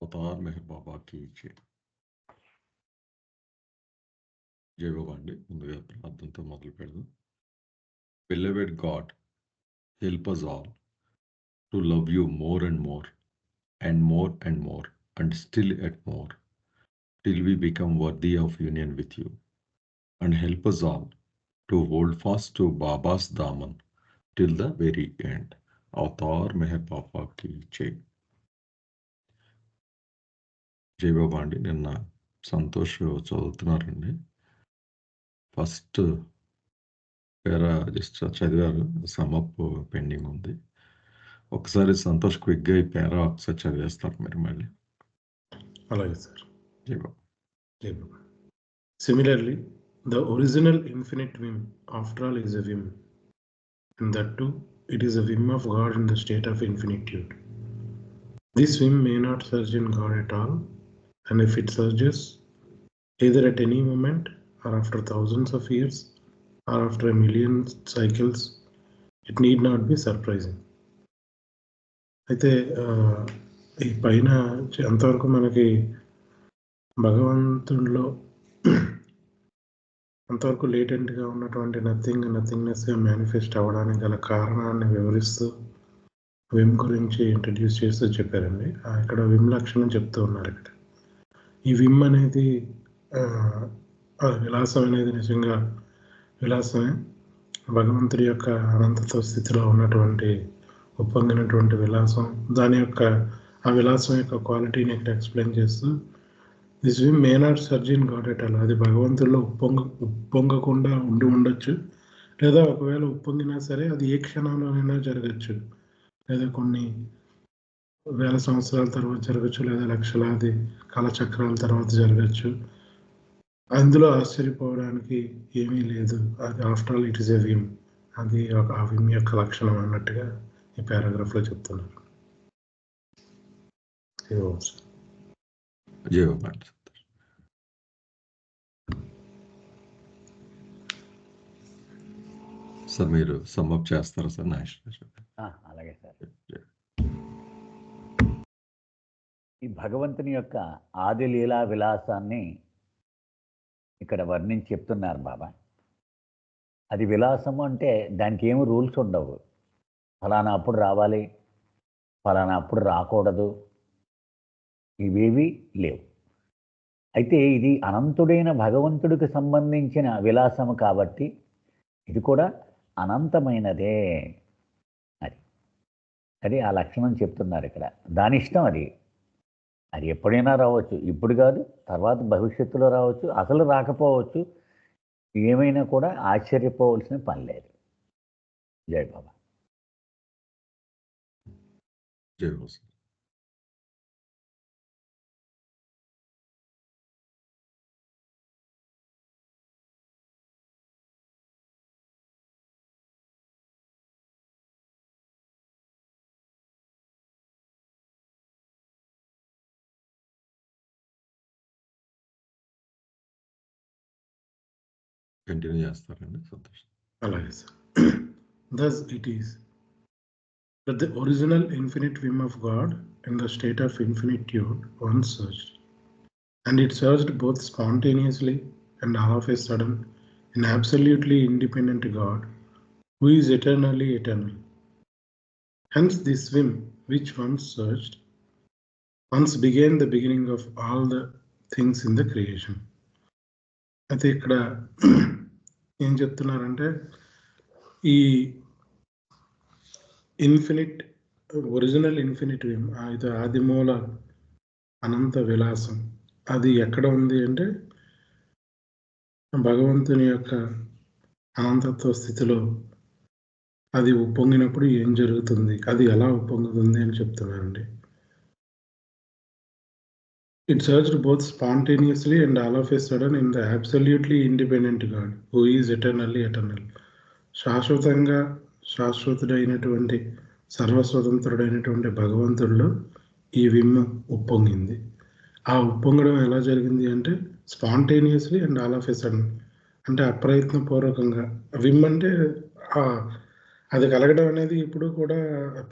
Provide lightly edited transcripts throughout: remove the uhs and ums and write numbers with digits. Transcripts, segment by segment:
Avatar Meher బాబాకి జై బాబా అండి. ముందుగా ప్రార్థనతో మొదలు పెడదాం. Beloved God, help us all to love you more and more and more and more and still yet more till we become worthy of union with you, and help us all to hold fast to Baba's Daman till the very end. Avatar Meher బాబాకి జై బాబా అండి. నిన్న సంతోష్ చదువుతున్నారండి. First para just చదివారు, sum up pending ఉంది. ఒకసారి సంతోష్ క్విక్గా ఈ పేరా ఒకసారి చదివేస్తారు మీరు మళ్ళీ. అలాగే సార్. జై బాబా. జై బాబా. Similarly, the original infinite whim, after all, is a whim, and that too, it is a whim of God in the state of infinitude. This whim may not surge in God at all, and if it surges, either at any moment, or after thousands of years, or after a million cycles, it need not be surprising. అయితే ఈ పైన అంతవరకు మనకి భగవంతుడిలో అంతవరకు లేటెంట్గా ఉన్నటువంటి నథింగ్నెస్గా manifest అవ్వడానికి గల కారణాన్ని వివరిస్తూ విమ్ గురించి ఇంట్రడ్యూస్ చేస్తూ చెప్పారండి. ఇక్కడ విమ్ లక్షణం చెప్తూ ఉన్నారు. ఇక్కడ ఈ విమ్ అనేది విలాసం అనేది నిజంగా విలాసమే. భగవంతుడి యొక్క అనంతత్వ స్థితిలో ఉన్నటువంటి ఉప్పొంగినటువంటి విలాసం, దాని యొక్క ఆ విలాసం యొక్క క్వాలిటీని ఇక్కడ ఎక్స్ప్లెయిన్ చేస్తూ this Vim may not surge in God at all, అది భగవంతుల్లో ఉప్పొంగకుండా ఉండొచ్చు, లేదా ఒకవేళ ఉప్పొంగినా సరే అది ఏ క్షణంలోనైనా జరగచ్చు, లేదా కొన్ని వేల సంవత్సరాల తర్వాత జరగచ్చు, లేదా లక్షలాది కాలచక్రాల తర్వాత జరగచ్చు. అందులో ఆశ్చర్యపోవడానికి ఏమీ లేదు. అది after all it is a Vim, అది ఆ విమ్ యొక్క లక్షణం అన్నట్టుగా ఈ పారాగ్రాఫ్లో చెప్తున్నారు. సార్ మీరు సమ్అప్ చేస్తారా సార్? అలాగే సార్. ఈ భగవంతుని యొక్క ఆది లీలా విలాసాన్ని ఇక్కడ వర్ణించి చెప్తున్నారు బాబా. అది విలాసము అంటే దానికి ఏమి రూల్స్ ఉండవు. ఫలానా అప్పుడు రావాలి, ఫలానా అప్పుడు రాకూడదు, ఇవేవి లేవు. అయితే ఇది అనంతుడైన భగవంతుడికి సంబంధించిన విలాసము కాబట్టి ఇది కూడా అనంతమైనదే. అది ఆ లక్షణం చెప్తున్నారు ఇక్కడ. దాని ఇష్టం అది ఎప్పుడైనా రావచ్చు, ఇప్పుడు కాదు, తర్వాత భవిష్యత్తులో రావచ్చు, అసలు రాకపోవచ్చు. ఏమైనా కూడా ఆశ్చర్యపోవలసిన పని లేదు. జై బాబా. జై బాబా. కంటిన్యూ చేస్తారండి సంతోష్. అలాగే sir. Thus it is that the original infinite whim of God in the state of infinitude once surged, and it surged both spontaneously and all of a sudden in absolutely independent God who is eternally eternal. Hence this whim which once surged once began the beginning of all the things in the creation. అయితే ఇక్కడ ఏం చెప్తున్నారంటే ఈ original infinite Vim, ఇది ఆదిమూల అనంత విలాసం, అది ఎక్కడ ఉంది అంటే భగవంతుని యొక్క అనంతత్వ స్థితిలో అది ఉప్పొంగినప్పుడు ఏం జరుగుతుంది, అది ఎలా ఉప్పొంగుతుంది అని చెప్తున్నారండి. It surged both spontaneously and all of a sudden in the absolutely independent God who is eternally eternal. శాశ్వతంగా శాశ్వతుడైనటువంటి సర్వస్వతంత్రుడైనటువంటి భగవంతుడిలో ఈ విమ్ ఉప్పొంగింది. ఆ ఉప్పొంగడం ఎలా జరిగింది అంటే spontaneously and all of a sudden, అంటే అప్రయత్నపూర్వకంగా. విమ్ అంటే అది కలగడం అనేది ఇప్పుడు కూడా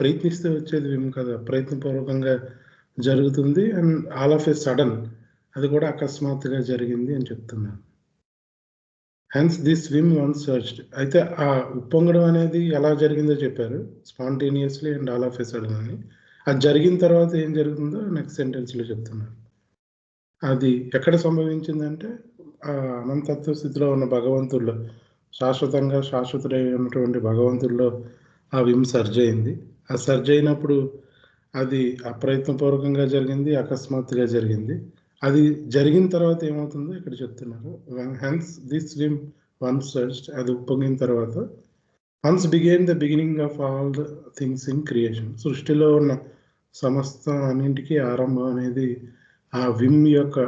ప్రయత్నిస్తే వచ్చేది విమ్ కదా, అప్రయత్నపూర్వకంగా జరుగుతుంది and all of A sudden అది కూడా అకస్మాత్తుగా జరిగింది అని చెప్తున్నాను. Hence this Vim one searched. అయితే ఆ ఉప్పొంగడం అనేది ఎలా జరిగిందో చెప్పారు, spontaneously and all of A sudden అని. అది జరిగిన తర్వాత ఏం జరుగుతుందో నెక్స్ట్ సెంటెన్స్లో చెప్తున్నారు. అది ఎక్కడ సంభవించిందంటే ఆ అనంతత్వ స్థితిలో ఉన్న భగవంతుల్లో, శాశ్వతంగా శాశ్వతుడై ఉన్నటువంటి భగవంతుల్లో ఆ విమ్ సర్జ్ అయింది. ఆ సర్జ్ అయినప్పుడు అది అప్రయత్నపూర్వకంగా జరిగింది, అకస్మాత్తుగా జరిగింది. అది జరిగిన తర్వాత ఏమవుతుందో ఇక్కడ చెప్తున్నారు. హెన్స్ దిస్ విమ్ వన్స్ సర్జ్డ్, అది ఉప్పొంగిన తర్వాత once began the beginning of all the things in creation. సృష్టిలో ఉన్న సమస్తం అన్నింటికీ ఆరంభం అనేది ఆ విమ్ యొక్క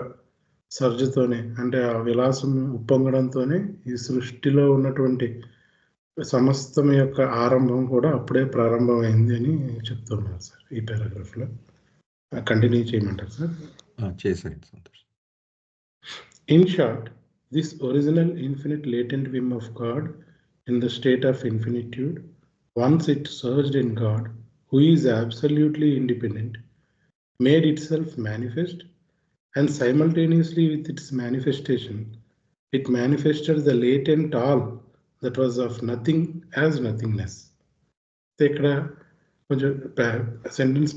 సర్జ్తోనే, అంటే ఆ విలాసం ఉప్పొంగడంతోనే ఈ సృష్టిలో ఉన్నటువంటి సమస్తం యొక్క ఆరంభం కూడా అప్పుడే ప్రారంభమైంది అని చెప్తున్నారు సార్ ఈ పారాగ్రాఫ్లో. కంటిన్యూ చేయమంటారు సార్? చేసేయండి, Santosh. In short, this original infinite latent Vim of God in the state of infinitude, once it surged in God, who is absolutely independent, made itself manifest, and simultaneously with its manifestation, it manifested the latent all that was of nothing as nothingness. ఇక్కడ కొంచెం sentence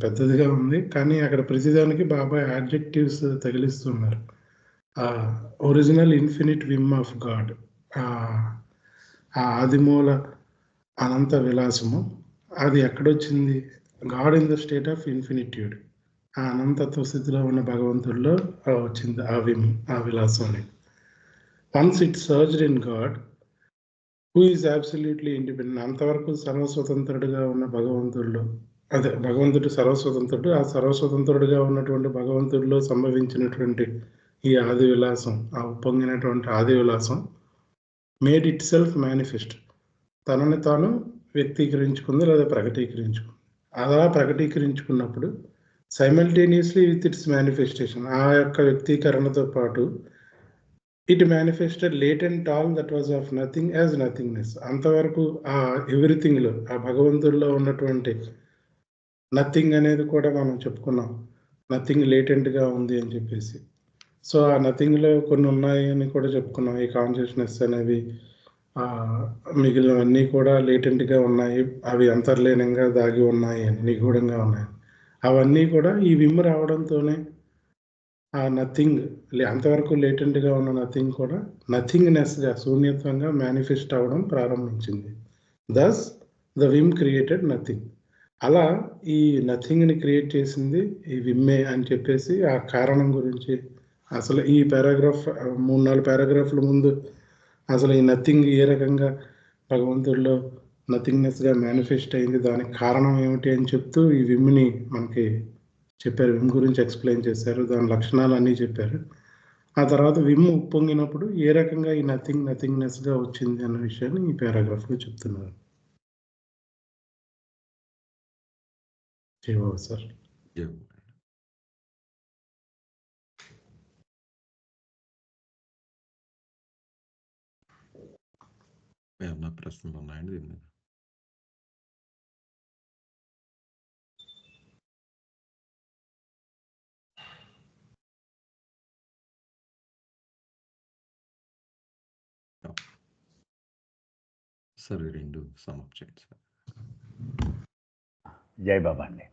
పెద్దదిగా ఉంది, కానీ అక్కడ ప్రతిదానికి Baba adjectives తగిలిస్తున్నారు. Original infinite whim of God, ఆ ఆదిమూల అనంత విలాసము, అది ఎక్కడొచ్చింది? God in the state of infinitude, ఆ అనంతత్వ స్థితిలో ఉన్న భగవంతుల్లో వచ్చింది ఆ విమ్, ఆ విలాసం అనేది. Once it surged in God who is absolutely independent, అంతవరకు సర్వస్వతంత్రుడుగా ఉన్న భగవంతుల్లో, అదే భగవంతుడు సర్వస్వతంత్రుడు, ఆ సర్వస్వతంత్రుడుగా ఉన్నటువంటి భగవంతుడిలో సంభవించినటువంటి ఈ ఆది విలాసం, ఆ ఉప్పొంగినటువంటి ఆది విలాసం మేడ్ ఇట్ సెల్ఫ్ మేనిఫెస్ట్, తనని తాను వ్యక్తీకరించుకుంది లేదా ప్రకటీకరించుకుంది. అలా ప్రకటీకరించుకున్నప్పుడు సైమల్టేనియస్లీ విత్ ఇట్స్ మేనిఫెస్టేషన్, ఆ యొక్క వ్యక్తీకరణతో పాటు it manifested latent all that was of nothing as nothingness, అంతవరకు ఆ ఎవ్రీథింగ్లో, ఆ భగవంతుల్లో ఉన్నటువంటి నథింగ్ అనేది కూడా మనం చెప్పుకున్నాం, నథింగ్ లేటెంట్గా ఉంది అని చెప్పేసి. సో ఆ నథింగ్లో కొన్ని ఉన్నాయి అని కూడా చెప్పుకున్నాం. ఈ కాన్షియస్నెస్ అనేవి, మిగిలినవన్నీ కూడా లేటెంట్గా ఉన్నాయి, అవి అంతర్లీనంగా దాగి ఉన్నాయి అని, నిగూఢంగా ఉన్నాయి. అవన్నీ కూడా ఈ విమ్ రావడంతోనే ఆ నథింగ్, అంతవరకు లేటెంట్గా ఉన్న నథింగ్ కూడా నథింగ్నెస్గా, శూన్యత్వంగా మేనిఫెస్ట్ అవ్వడం ప్రారంభించింది. దస్ ద విమ్ క్రియేటెడ్ నథింగ్. అలా ఈ నథింగ్ని క్రియేట్ చేసింది ఈ విమ్మే అని చెప్పేసి ఆ కారణం గురించి, అసలు ఈ పారాగ్రాఫ్ 3-4 పారాగ్రాఫ్ల ముందు అసలు ఈ నథింగ్ ఏ రకంగా భగవంతుడిలో నథింగ్నెస్గా మేనిఫెస్ట్ అయింది, దానికి కారణం ఏమిటి అని చెప్తూ ఈ విమ్ని మనకి చెప్పారు. విమ్ గురించి ఎక్స్ప్లెయిన్ చేశారు, దాని లక్షణాలు అన్నీ చెప్పారు. ఆ తర్వాత విమ్ ఉప్పొంగినప్పుడు ఏ రకంగా ఈ నథింగ్నెస్గా వచ్చింది అన్న విషయాన్ని ఈ పారాగ్రాఫ్లో చెప్తున్నారు. సార్ ఏమన్నా ప్రశ్నలు ఉన్నాయండి దీని మీద? సరే, 2 సమప్ చేయండి సార్. జై బాబా అండి.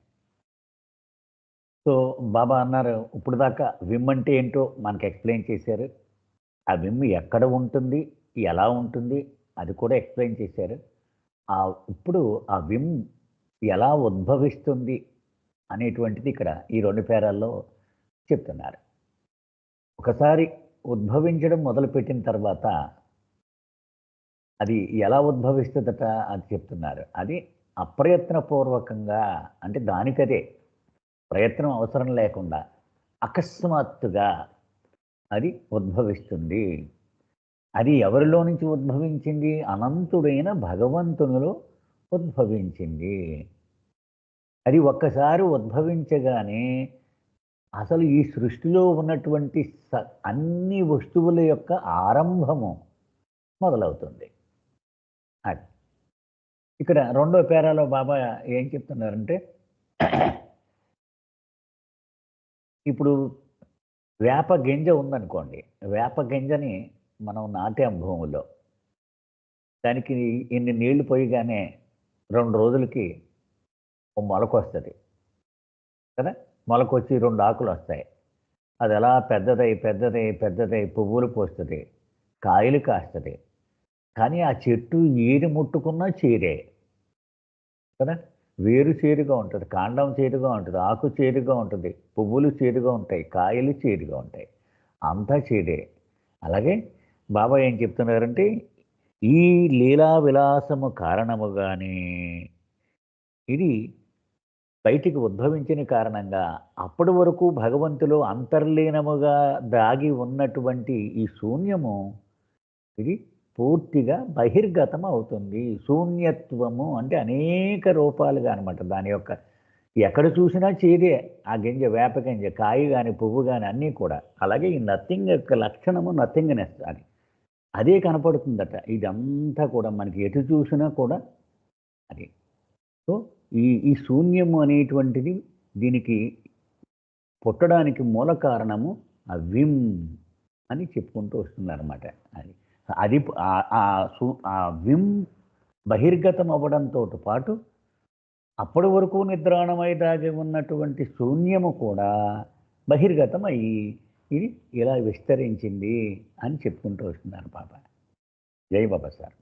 సో బాబా అన్నారు, ఇప్పుడు దాకా విమ్ అంటే ఏంటో మనకి ఎక్స్ప్లెయిన్ చేశారు. ఆ విమ్ ఎక్కడ ఉంటుంది, ఎలా ఉంటుంది, అది కూడా ఎక్స్ప్లెయిన్ చేశారు. ఇప్పుడు ఆ విమ్ ఎలా ఉద్భవిస్తుంది అనేటువంటిది ఇక్కడ ఈ 2 పేరాల్లో చెప్తున్నారు. ఒకసారి ఉద్భవించడం మొదలుపెట్టిన తర్వాత అది ఎలా ఉద్భవిస్తుందట అది చెప్తున్నారు. అది అప్రయత్నపూర్వకంగా, అంటే దానికదే ప్రయత్నం అవసరం లేకుండా అకస్మాత్తుగా అది ఉద్భవిస్తుంది. అది ఎవరిలో నుంచి ఉద్భవించింది? అనంతుడైన భగవంతునిలో ఉద్భవించింది. అది ఒక్కసారి ఉద్భవించగానే అసలు ఈ సృష్టిలో ఉన్నటువంటి అన్ని వస్తువుల యొక్క ఆరంభము మొదలవుతుంది. అది ఇక్కడ 2వ పేరాలో బాబా ఏం చెప్తున్నారంటే, ఇప్పుడు వేప గింజ ఉందనుకోండి, వేప గింజని మనం నాటాం భూమిలో, దానికి ఇన్ని నీళ్లు పోయగానే 2 రోజులకి ఓ మొలకొస్తుంది కదా. మొలకొచ్చి 2 ఆకులు వస్తాయి. అది ఎలా పెద్దదై పెద్దదై పెద్దదై పువ్వులు పోస్తుంది, కాయలు కాస్తుంది. కానీ ఆ చెట్టు ఏది ముట్టుకున్నా చీరే కదా. వేరు చేరుగా ఉంటుంది, కాండం చేరుగా ఉంటుంది, ఆకు చేరుగా ఉంటుంది, పువ్వులు చేరుగా ఉంటాయి, కాయలు చేరుగా ఉంటాయి, అంతా చేరే. అలాగే బాబా ఏం చెప్తున్నారంటే, ఈ లీలా విలాసము కారణముగానే ఇది బయటికి ఉద్భవించిన కారణంగా అప్పటి వరకు భగవంతులో అంతర్లీనముగా దాగి ఉన్నటువంటి ఈ శూన్యము ఇది పూర్తిగా బహిర్గతం అవుతుంది. శూన్యత్వము అంటే అనేక రూపాలుగా అనమాట. దాని యొక్క ఎక్కడ చూసినా చేదే ఆ గింజ, వేప గింజ, కాయ కానీ పువ్వు కానీ అన్నీ కూడా. అలాగే ఈ నథింగ్ యొక్క లక్షణము నథింగ్నెస్ అని అదే కనపడుతుందట. ఇదంతా కూడా మనకి ఎటు చూసినా కూడా అది. సో ఈ శూన్యము అనేటువంటిది దీనికి పుట్టడానికి మూల కారణము ఆ విమ్ అని చెప్పుకుంటూ వస్తున్నారన్నమాట. అది ఆ విమ్ బహిర్గతం అవ్వడంతో పాటు అప్పటి వరకు నిద్రాణమై దాగి ఉన్నటువంటి శూన్యము కూడా బహిర్గతం అయ్యి ఇది ఇలా విస్తరించింది అని చెప్పుకుంటూ వస్తున్నారు బాబా. జై బాబా సార్.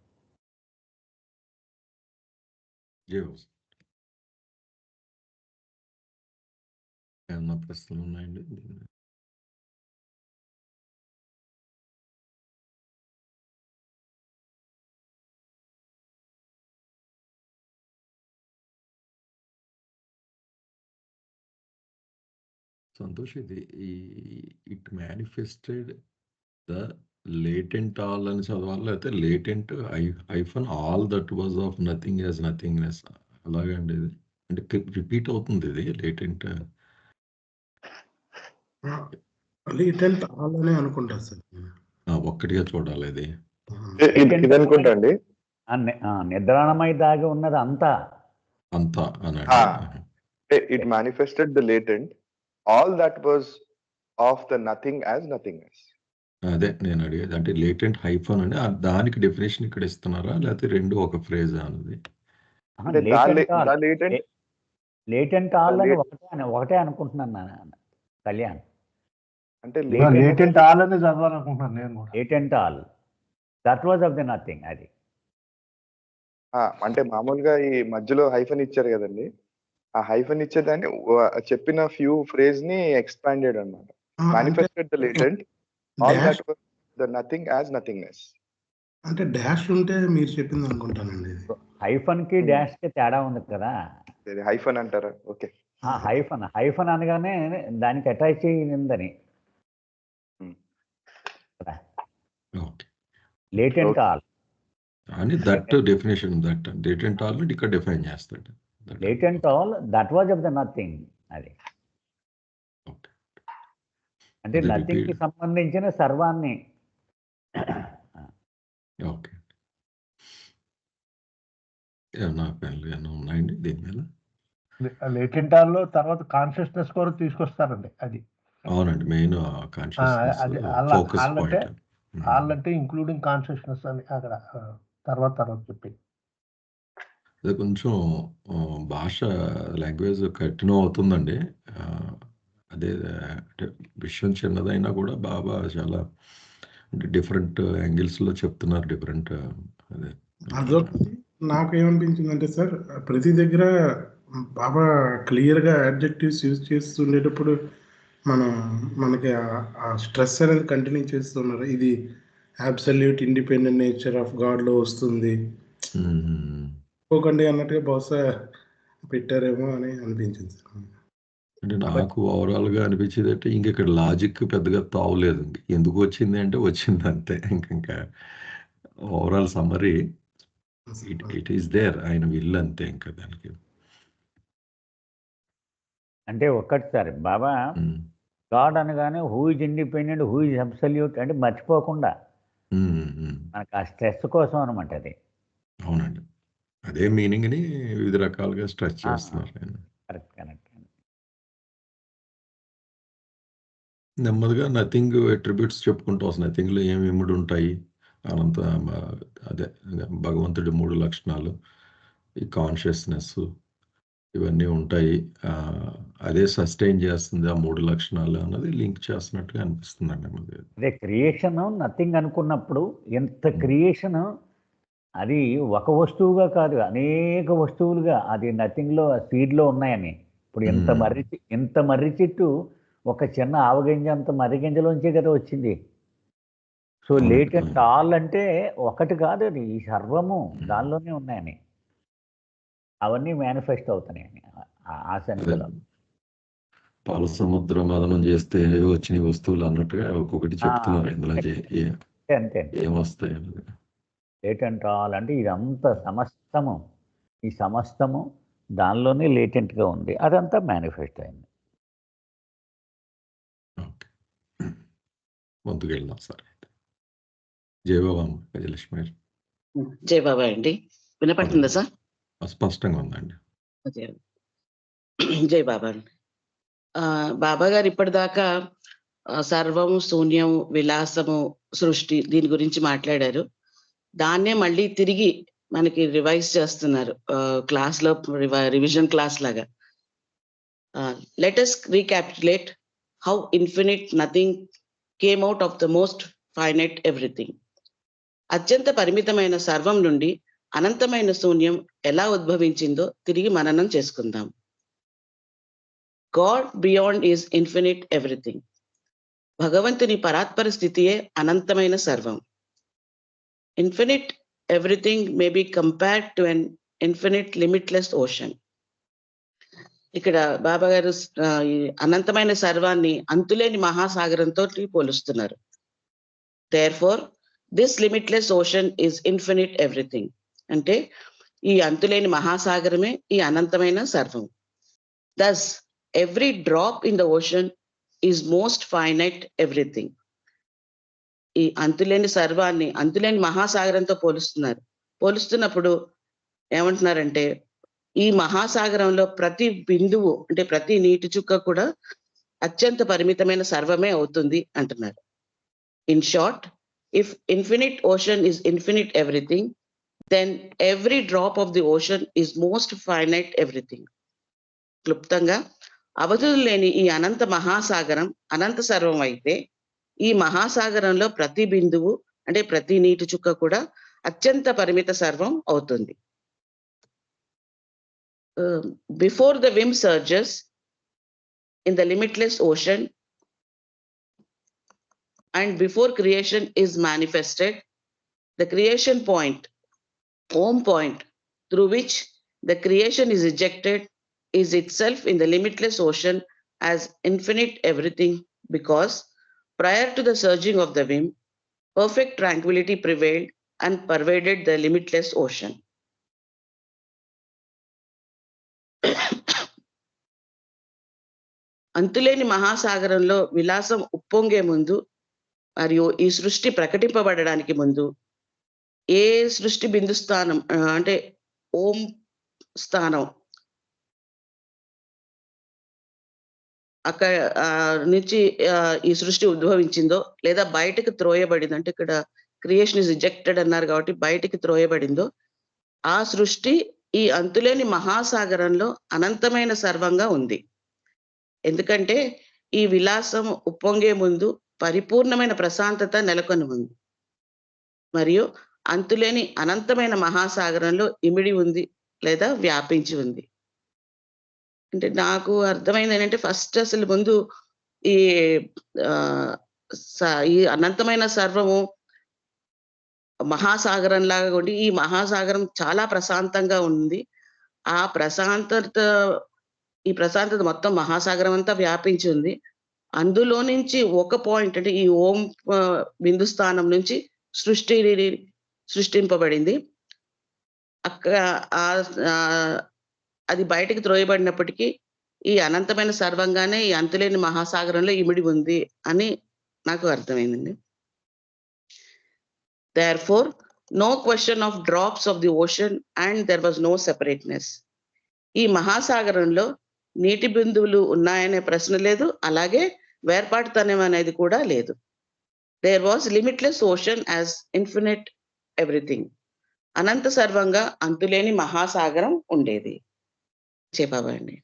ఏమన్నా ప్రశ్నలు ఉన్నాయండి? సంతోష్, ఇది it manifested the latent all అని చదవాలి, లేకపోతే latent hyphen all that was of nothing as nothingness అలాగండి? ఇది అంటే రిపీట్ అవుతుంది ఇది లేటెంట్ లేటెంట్ ఆల్ అని అనుకుంటా సార్. ఒక్కటిగా చూడాలి ఇది. ఇది అనుకుంటా అండి, నిద్రాణమై దాగి ఉన్నది అంతా అంతా అని. It manifested the latent all that was of the nothing as nothingness. అదే నేను అడిగేది, అంటే లేటెంట్ హైఫన్ అని దానికి డెఫినేషన్ ఇక్కడ ఇస్తున్నారా, లేకపోతే రెండు ఒక ఫ్రేజ్ అన్నది? లేటెంట్ ఆల్ అని ఒకటే అనుకుంటున్నాను కళ్యాణ్. అంటే లేటెంట్ ఆల్ అని చదవాలనుకుంటున్నాను నేను కూడా. Latent all that was of the nothing అది. అంటే మామూలుగా ఈ మధ్యలో హైఫన్ ఇచ్చారు కదండి, ఆ హైఫన్ ఇచ్చేదాన్ని చెప్పిన ఫ్యూ ఫ్రేజ్ ని ఎక్స్పాండెడ్ అన్నమాట. Manifested the latent all that was the nothing as nothingness. అంటే డాష్ ఉంటే మీరు చెప్పింది అనుకుంటానండి. హైఫన్ కి డాష్ కి తేడా ఉంది కదా. హైఫన్ అంటారా? ఓకే. హైఫన్ అనగానే దానికి అటాచ్ అయ్యిందని. లేటెంట్ ఆల్ అని that definition, that latent all ఇక్కడ డిఫైన్ చేస్తాడు. Latent all that was of the nothing అది. అంటే నథింగ్ కి సంబంధించిన సర్వాన్ని. ఓకే, ఏమన్నా ఉన్నాయండి దీని మీద? లేటెంట్ ఆల్ లో తర్వాత కాన్షియస్నెస్ కూడా తీసుకొస్తారండి. అది అవునండి, main consciousness focus point. All అంటే ఇంక్లూడింగ్ కాన్షియస్నెస్ అని అక్కడ తర్వాత చెప్పి. అదే కొంచెం భాష లాంగ్వేజ్ కఠినం అవుతుందండి. అదే అంటే విషయం చిన్నదైనా కూడా బాబా చాలా అంటే డిఫరెంట్ యాంగిల్స్లో చెప్తున్నారు. డిఫరెంట్ అదే అదొకటి నాకు ఏమనిపించిందంటే సార్, ప్రతి దగ్గర బాబా క్లియర్గా అడ్జెక్టివ్స్ యూజ్ చేస్తుండేటప్పుడు మనకి ఆ స్ట్రెస్ అనేది కంటిన్యూ చేస్తున్నారు. ఇది అబ్సల్యూట్ ఇండిపెండెంట్ నేచర్ ఆఫ్ గాడ్లో వస్తుంది పోకండి అన్నట్టుగా బహుశా పెట్టారేమో అని అనిపించింది సార్. అంటే నాకు ఓవరాల్గా అనిపించేది అంటే ఇంక ఇక్కడ లాజిక్ పెద్దగా తావులేదు. ఎందుకు వచ్చింది అంటే వచ్చింది అంతే. ఇంకా overall summary it is there, ఆయన విల్ అంతే. ఇంకా దానికి అంటే ఒక్కటిసారి బాబా గాడ్ అనగానే who is independent, who is absolute అంటే మర్చిపోకుండా మనకు ఆ స్ట్రెస్ కోసం అనమాట అది. అవునండి, అదే మీనింగ్ని వివిధ రకాలుగా స్ట్రెచ్ చేస్తున్నారు. కరెక్ట్. నెమ్మదిగా నథింగ్ అట్రిబ్యూట్స్ చెప్పుకుంటూ వస్తుంది. నథింగ్లో ఏమి ఇమిడి ఉంటాయి అనంత అదే భగవంతుడి 3 లక్షణాలు, ఈ కాన్షియస్నెస్ ఇవన్నీ ఉంటాయి. అదే సస్టైన్ చేస్తుంది ఆ 3 లక్షణాలు అన్నది లింక్ చేస్తున్నట్టుగా అనిపిస్తుందండి మనకి. అదే క్రియేషన్ నథింగ్ అనుకున్నప్పుడు ఎంత క్రియేషన్ అది ఒక వస్తువుగా కాదు, అనేక వస్తువులుగా అది నథింగ్లో సీడ్లో ఉన్నాయని. ఇప్పుడు ఇంత మర్రి చెట్టు ఒక చిన్న ఆవగింజ అంత మర్రి గింజలోంచే కదా వచ్చింది. సో లేటెంట్ ఆల్ అంటే ఒకటి కాదు, అది ఈ సర్వము దానిలోనే ఉన్నాయని, అవన్నీ మేనిఫెస్ట్ అవుతున్నాయని ఆ సెన్స్లో. పాల సముద్రం మదనం చేస్తే వచ్చిన వస్తువులు అన్నట్టుగా ఒక్కొక్కటి చెప్తున్నారు ఇందులో అంతే ఏమొస్తాయి. లేటెంట్ ఆల్ అంటే ఇదంతా సమస్తము, ఈ సమస్తము దానిలోనే లేటెంట్గా ఉంది, అదంతా మేనిఫెస్ట్ అయింది. ముందుకు వెళ్దాం సార్. జయబాబా గజలక్ష్మి గారు. జయబాబా అండి, వినపడుతుందా సార్? స్పష్టంగా ఉందండి. జై బాబా. బాబా గారు ఇప్పటిదాకా సర్వం, శూన్యం, విలాసము, సృష్టి దీని గురించి మాట్లాడారు. దాన్నే మళ్ళీ తిరిగి మనకి రివైజ్ చేస్తున్నారు క్లాస్లో, రివిజన్ క్లాస్ లాగా. Let us recapitulate how infinite nothing came out of the most finite everything. అత్యంత పరిమితమైన సర్వం నుండి అనంతమైన శూన్యం ఎలా ఉద్భవించిందో తిరిగి మననం చేసుకుందాం. God beyond is infinite everything. భగవంతుని పరాత్పర స్థితియే అనంతమైన సర్వం. Infinite everything may be compared to an infinite limitless ocean. ఇక్కడ బాబా గారు ఈ అనంతమైన సర్వాన్ని అంతులేని మహాసాగరంతో పోలుస్తున్నారు. Therefore this limitless ocean is infinite everything. అంటే ఈ అంతులేని మహాసాగరమే ఈ అనంతమైన సర్వం. Thus every drop in the ocean is most finite everything. ఈ అంతులేని సర్వాన్ని అంతులేని మహాసాగరంతో పోలుస్తున్నప్పుడు ఏమంటున్నారంటే ఈ మహాసాగరంలో ప్రతి బిందువు అంటే ప్రతి నీటి చుక్క కూడా అత్యంత పరిమితమైన సర్వమే అవుతుంది అంటున్నారు. In short, if infinite ocean is infinite everything, then every drop of the ocean is most finite everything. క్లుప్తంగా, అవధులు లేని ఈ అనంత మహాసాగరం అనంత సర్వం అయితే ఈ మహాసాగరంలో ప్రతి బిందువు అంటే ప్రతి నీటి చుక్క కూడా అత్యంత పరిమిత సర్వం అవుతుంది. Before the whim surges in the limitless ocean and before creation is manifested, the creation point, home point, through which the creation is ejected, is itself in the limitless ocean as infinite everything, because prior to the surging of the whim, perfect tranquility prevailed and pervaded the limitless ocean. అంతులేని మహాసాగరంలో విలాసం ఉప్పొంగే ముందు మరియు ఈ సృష్టి ప్రకటింపబడడానికి ముందు ఏ సృష్టి బిందు స్థానం అంటే ఓం స్థానం అక్కడ నుంచి ఈ సృష్టి ఉద్భవించిందో లేదా బయటకు త్రోయబడింది, అంటే ఇక్కడ క్రియేషన్ ఇస్ రిజెక్టెడ్ అన్నారు కాబట్టి బయటికి త్రోయబడిందో ఆ సృష్టి ఈ అంతులేని మహాసాగరంలో అనంతమైన సర్వంగా ఉంది. ఎందుకంటే ఈ విలాసం ఉప్పొంగే ముందు పరిపూర్ణమైన ప్రశాంతత నెలకొని ఉంది మరియు అంతులేని అనంతమైన మహాసాగరంలో ఇమిడి ఉంది లేదా వ్యాపించి ఉంది. అంటే నాకు అర్థమైంది ఏంటంటే ఫస్ట్ అసలు ముందు ఈ అనంతమైన సర్వము మహాసాగరం లాగా ఉండి ఈ మహాసాగరం చాలా ప్రశాంతంగా ఉంది. ఆ ఈ ప్రశాంతత మొత్తం మహాసాగరం అంతా వ్యాపించి ఉంది. అందులో నుంచి ఒక పాయింట్ అంటే ఈ ఓం బిందు స్థానం నుంచి సృష్టింపబడింది. అక్కడ అది బయటకు త్రోయబడినప్పటికీ ఈ అనంతమైన సర్వంగానే ఈ అంతులేని మహాసాగరంలో ఇమిడి ఉంది అని నాకు అర్థమైందండి. Therefore, no question of drops of the ocean and there was no separateness. ఈ మహాసాగరంలో నీటి బిందువులు ఉన్నాయనే ప్రశ్న లేదు, అలాగే వేర్పాటుతనం అనేది కూడా లేదు. There was limitless ocean as infinite everything. అనంత సర్వంగా అంతులేని మహాసాగరం ఉండేది. బాబా అండి.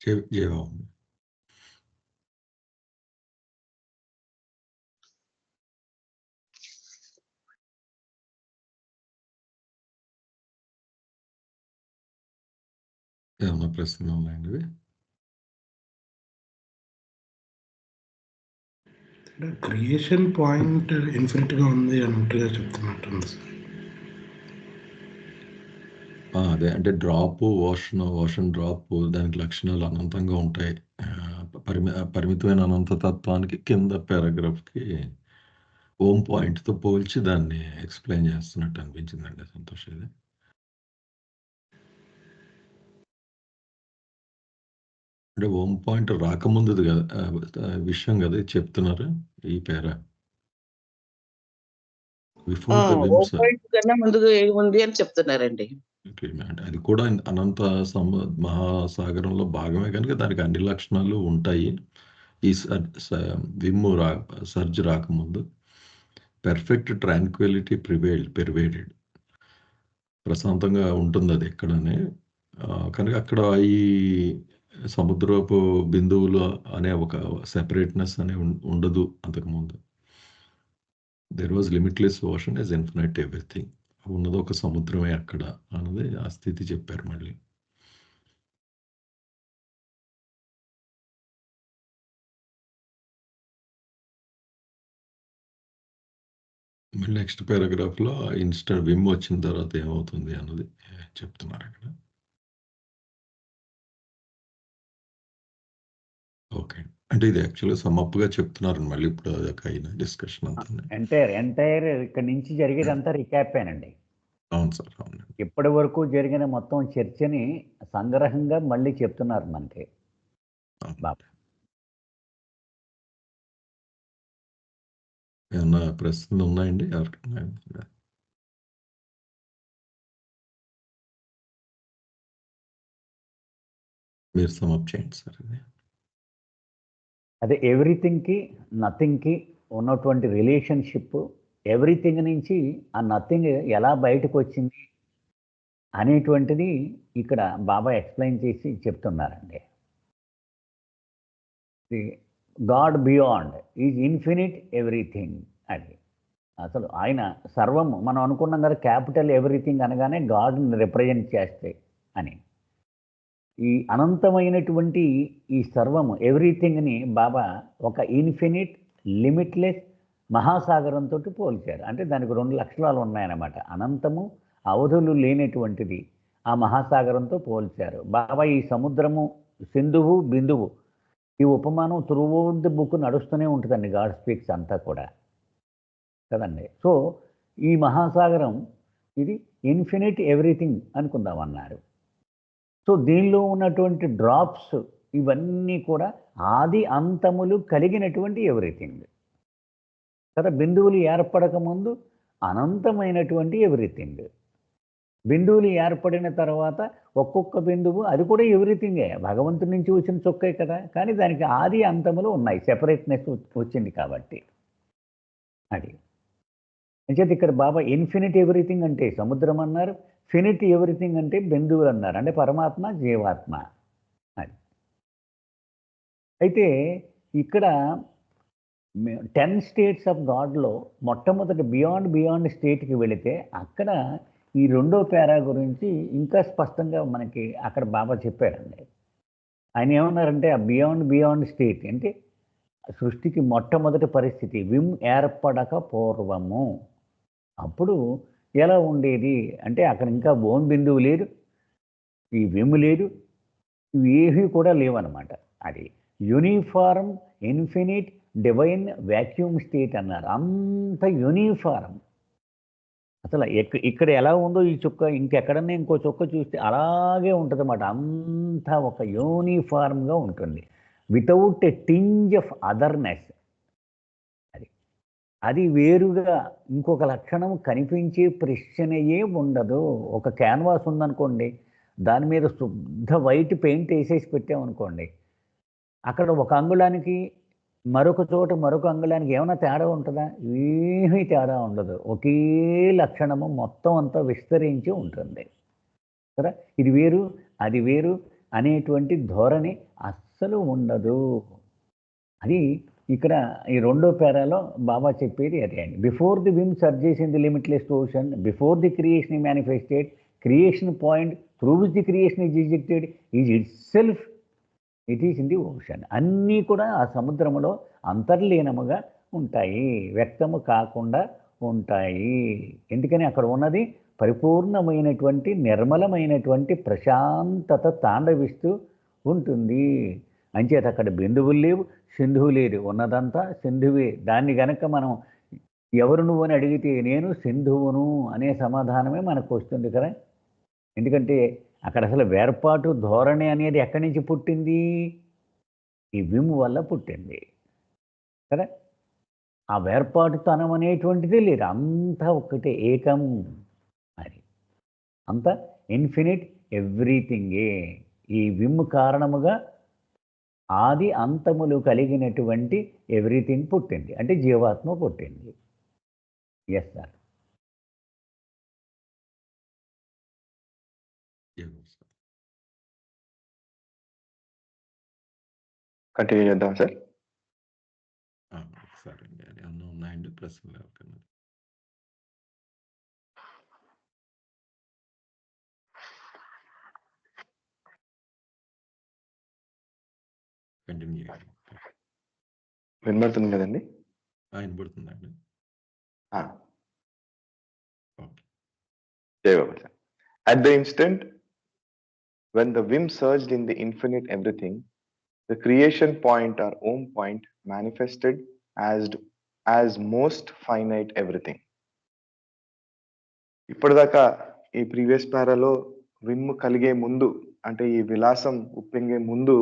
జయబాబు. ఏమన్నా ప్రశ్నలు ఉన్నాయండి? క్రియేషన్ పాయింట్ ఇన్ఫినిట్ గా ఉంది అన్నట్టుగా చెప్తున్నట్టుంది సార్. అదే అంటే డ్రాప్ ఓషన్ డ్రాప్ దానికి లక్షణాలు అనంతంగా ఉంటాయి. పరిమితమైన అనంతతత్వానికి కింద పారాగ్రాఫ్కి ఓం పాయింట్తో పోల్చి దాన్ని ఎక్స్ప్లెయిన్ చేస్తున్నట్టు అనిపించిందండి సంతోష్. ఇది అంటే ఓం పాయింట్ రాకముందుది కదా విషయం కదా ఇది చెప్తున్నారు ఈ పేరా. కన్నా ముందుగా ఏముంది అని చెప్తున్నారండి. అంటే అది కూడా అనంత మహాసాగరంలో భాగమే కనుక దానికి అన్ని లక్షణాలు ఉంటాయి. ఈ విమ్ము సర్జ్ రాకముందు పెర్ఫెక్ట్ ట్రాంక్విలిటీ పెర్వేడెడ్, ప్రశాంతంగా ఉంటుంది అది ఎక్కడనే. కనుక అక్కడ ఈ సముద్రపు బిందువులు అనే ఒక సెపరేట్నెస్ అనే ఉండదు అంతకుముందు. There was limitless ocean as infinite everything. ఉన్నది ఒక సముద్రమే అక్కడ అన్నది ఆ స్థితి చెప్పారు మళ్ళీ. మళ్ళీ నెక్స్ట్ పారాగ్రాఫ్లో విమ్ వచ్చిన తర్వాత ఏమవుతుంది అన్నది చెప్తున్నారు అక్కడ. ఓకే, అంటే ఇది యాక్చువల్గా సమ్మప్గా చెప్తున్నారు మళ్ళీ ఇప్పుడు అయిన డిస్కషన్ అంతా. ఎంటైర్ ఇక్కడ నుంచి జరిగేదంతా రికాపేనండి. అవును సార్, అవును. ఇప్పటి వరకు జరిగిన మొత్తం చర్చని సంగ్రహంగా మళ్ళీ చెప్తున్నారు మనకి బాబా. ఏమన్నా ప్రశ్నలు ఉన్నాయండి ఎవరికైనా? మీరు సమప్ చేయండి సార్. అదే ఎవ్రీథింగ్కి నథింగ్కి ఉన్నటువంటి రిలేషన్షిప్, ఎవ్రీథింగ్ నుంచి ఆ నథింగ్ ఎలా బయటకు వచ్చింది అనేటువంటిది ఇక్కడ బాబా ఎక్స్ప్లెయిన్ చేసి చెప్తున్నారండి. God beyond is infinite everything అది. అసలు ఆయన సర్వము మనం అనుకున్నాం కదా, క్యాపిటల్ ఎవ్రీథింగ్ అనగానే గాడ్ని రిప్రజెంట్ చేస్తే అని. ఈ అనంతమైనటువంటి ఈ సర్వము ఎవ్రీథింగ్ని బాబా ఒక ఇన్ఫినిట్ లిమిట్లెస్ మహాసాగరంతో పోల్చారు. అంటే దానికి 2 లక్షణాలు ఉన్నాయన్నమాట. అనంతము, అవధులు లేనటువంటిది ఆ మహాసాగరంతో పోల్చారు. బాబా ఈ సముద్రము, సింధువు, బిందువు, ఈ ఉపమానం త్రూఅవుట్ ది బుక్ నడుస్తూనే ఉంటుందండి. గాడ్ స్పీక్స్ అంతా కూడా కదండి. సో ఈ మహాసాగరం ఇది ఇన్ఫినిట్ ఎవ్రీథింగ్ అనుకుందామన్నారు. సో దీనిలో ఉన్నటువంటి డ్రాప్స్ ఇవన్నీ కూడా ఆది అంతములు కలిగినటువంటి ఎవ్రీథింగ్ కదా. బిందువులు ఏర్పడక ముందు అనంతమైనటువంటి ఎవ్రీథింగ్. బిందువులు ఏర్పడిన తర్వాత ఒక్కొక్క బిందువు అది కూడా ఎవ్రీథింగే, భగవంతుడి నుంచి వచ్చిన చొక్కే కదా. కానీ దానికి ఆది అంతములు ఉన్నాయి, సెపరేట్నెస్ వచ్చింది కాబట్టి అది. అంచేది ఇక్కడ బాబా ఇన్ఫినిట్ ఎవ్రీథింగ్ అంటే సముద్రం అన్నారు, ఫినిట్ ఎవ్రీథింగ్ అంటే బిందువులు అన్నారు, అంటే పరమాత్మ, జీవాత్మ అది. అయితే ఇక్కడ 10 స్టేట్స్ ఆఫ్ గాడ్లో మొట్టమొదటి బియాండ్ స్టేట్కి వెళితే అక్కడ ఈ 2వ పేరా గురించి ఇంకా స్పష్టంగా మనకి అక్కడ బాబా చెప్పారండి. ఆయన ఏమన్నారంటే ఆ బియాండ్ స్టేట్ అంటే సృష్టికి మొట్టమొదటి పరిస్థితి విమ్ ఏర్పడక పూర్వము. అప్పుడు ఎలా ఉండేది అంటే అక్కడ ఇంకా బోన్ బిందువు లేదు, ఈ విమ్ లేదు, ఇవి ఏవి కూడా లేవన్నమాట. అది uniform infinite divine vacuum state అన్నారు. అంత యూనిఫారం. అసలు ఇక్కడ ఎలా ఉందో ఈ చుక్క ఇంకెక్కడన్నా ఇంకో చుక్క చూస్తే అలాగే ఉంటుంది అన్నమాట. అంతా ఒక యూనిఫార్మ్గా ఉంటుంది, without a tinge of otherness. అది వేరుగా ఇంకొక లక్షణం కనిపించే ప్రశ్నయే ఉండదు. ఒక క్యాన్వాస్ ఉందనుకోండి, దాని మీద శుద్ధ వైట్ పెయింట్ వేసేసి పెట్టామనుకోండి, అక్కడ ఒక అంగుళానికి మరొక చోట మరొక అంగుళానికి ఏమైనా తేడా ఉంటుందా? ఏమీ తేడా ఉండదు. ఒకే లక్షణము మొత్తం అంతా విస్తరించి ఉంటుంది కదా. ఇది వేరు అది వేరు అనేటువంటి ధోరణి అస్సలు ఉండదు. అది ఇక్కడ ఈ రెండో పేరాలో బాబా చెప్పేది అదే అండి. Before the Vim surges in the limitless ocean, before the creation manifested, creation point through which the creation is ejected is it self it is in the ocean. అన్నీ కూడా ఆ సముద్రములో అంతర్లీనముగా ఉంటాయి, వ్యక్తము కాకుండా ఉంటాయి. ఎందుకని అక్కడ ఉన్నది పరిపూర్ణమైనటువంటి నిర్మలమైనటువంటి ప్రశాంతత తాండవిస్తూ ఉంటుంది. అంచేత అక్కడ బిందువులు లేవు, సింధువు లేదు, ఉన్నదంతా సింధువే. దాన్ని గనక మనం ఎవరు నువ్వు అని అడిగితే నేను సింధువును అనే సమాధానమే మనకు వస్తుంది కదా. ఎందుకంటే అక్కడ అసలు వేర్పాటు ధోరణి అనేది ఎక్కడి నుంచి పుట్టింది? ఈ విమ్ వల్ల పుట్టింది కదా. ఆ వేర్పాటుతనం అనేటువంటిది లేదు, అంతా ఒక్కటే ఏకం. అది అంతా ఇన్ఫినిట్ ఎవ్రీథింగే. ఈ విమ్ కారణముగా ఆది అంతములు కలిగినటువంటి ఎవ్రీథింగ్ పుట్టింది, అంటే జీవాత్మ పుట్టింది. Yes sir. కంటిన్యూ చేద్దాం సార్. సరే అండి, అది అన్నీ ఉన్నాయండి ప్రశ్నలు ఎవరికన్నా? కంటిన్యూ చేయండి. వినబడుతుంది కదండి? వినబడుతుందండి. ఓకే. జై బాబా sir. At the instant when the whim surged in the infinite everything, the creation point or Om point manifested as most finite everything. ఇప్పటిదాకా ఈ ప్రీవియస్ పారాలో విమ్ కలిగే ముందు, అంటే ఈ విలాసం ఉప్పొంగే ముందు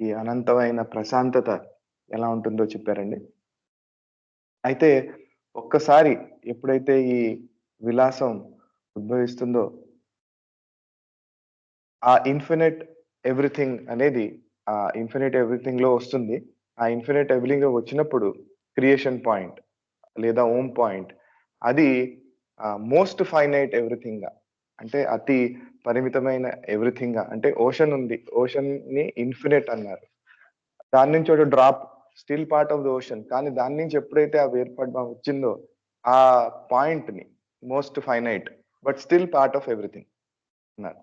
ఈ అనంతమైన ప్రశాంతత ఎలా ఉంటుందో చెప్పారండి. అయితే ఒక్కసారి ఎప్పుడైతే ఈ విలాసం ఉద్భవిస్తుందో ఆ ఇన్ఫినిట్ ఎవ్రీథింగ్ అనేది ఆ ఇన్ఫినిట్ ఎవ్రీథింగ్ లో వస్తుంది. ఆ ఇన్ఫినిట్ ఎవ్రీథింగ్ లో వచ్చినప్పుడు క్రియేషన్ పాయింట్ లేదా ఓమ్ పాయింట్ అది మోస్ట్ ఫైనైట్ ఎవ్రీథింగ్, అంటే అతి పరిమితమైన ఎవ్రీథింగ్. అంటే ఓషన్ ఉంది, ఓషన్ ని ఇన్ఫినిట్ అన్నారు. దాని నుంచి ఒక drop still part of the ocean, కానీ దాని నుంచి ఎప్పుడైతే ఆ వేర్పాటు వచ్చిందో ఆ పాయింట్ ని most finite but still part of everything అన్నారు.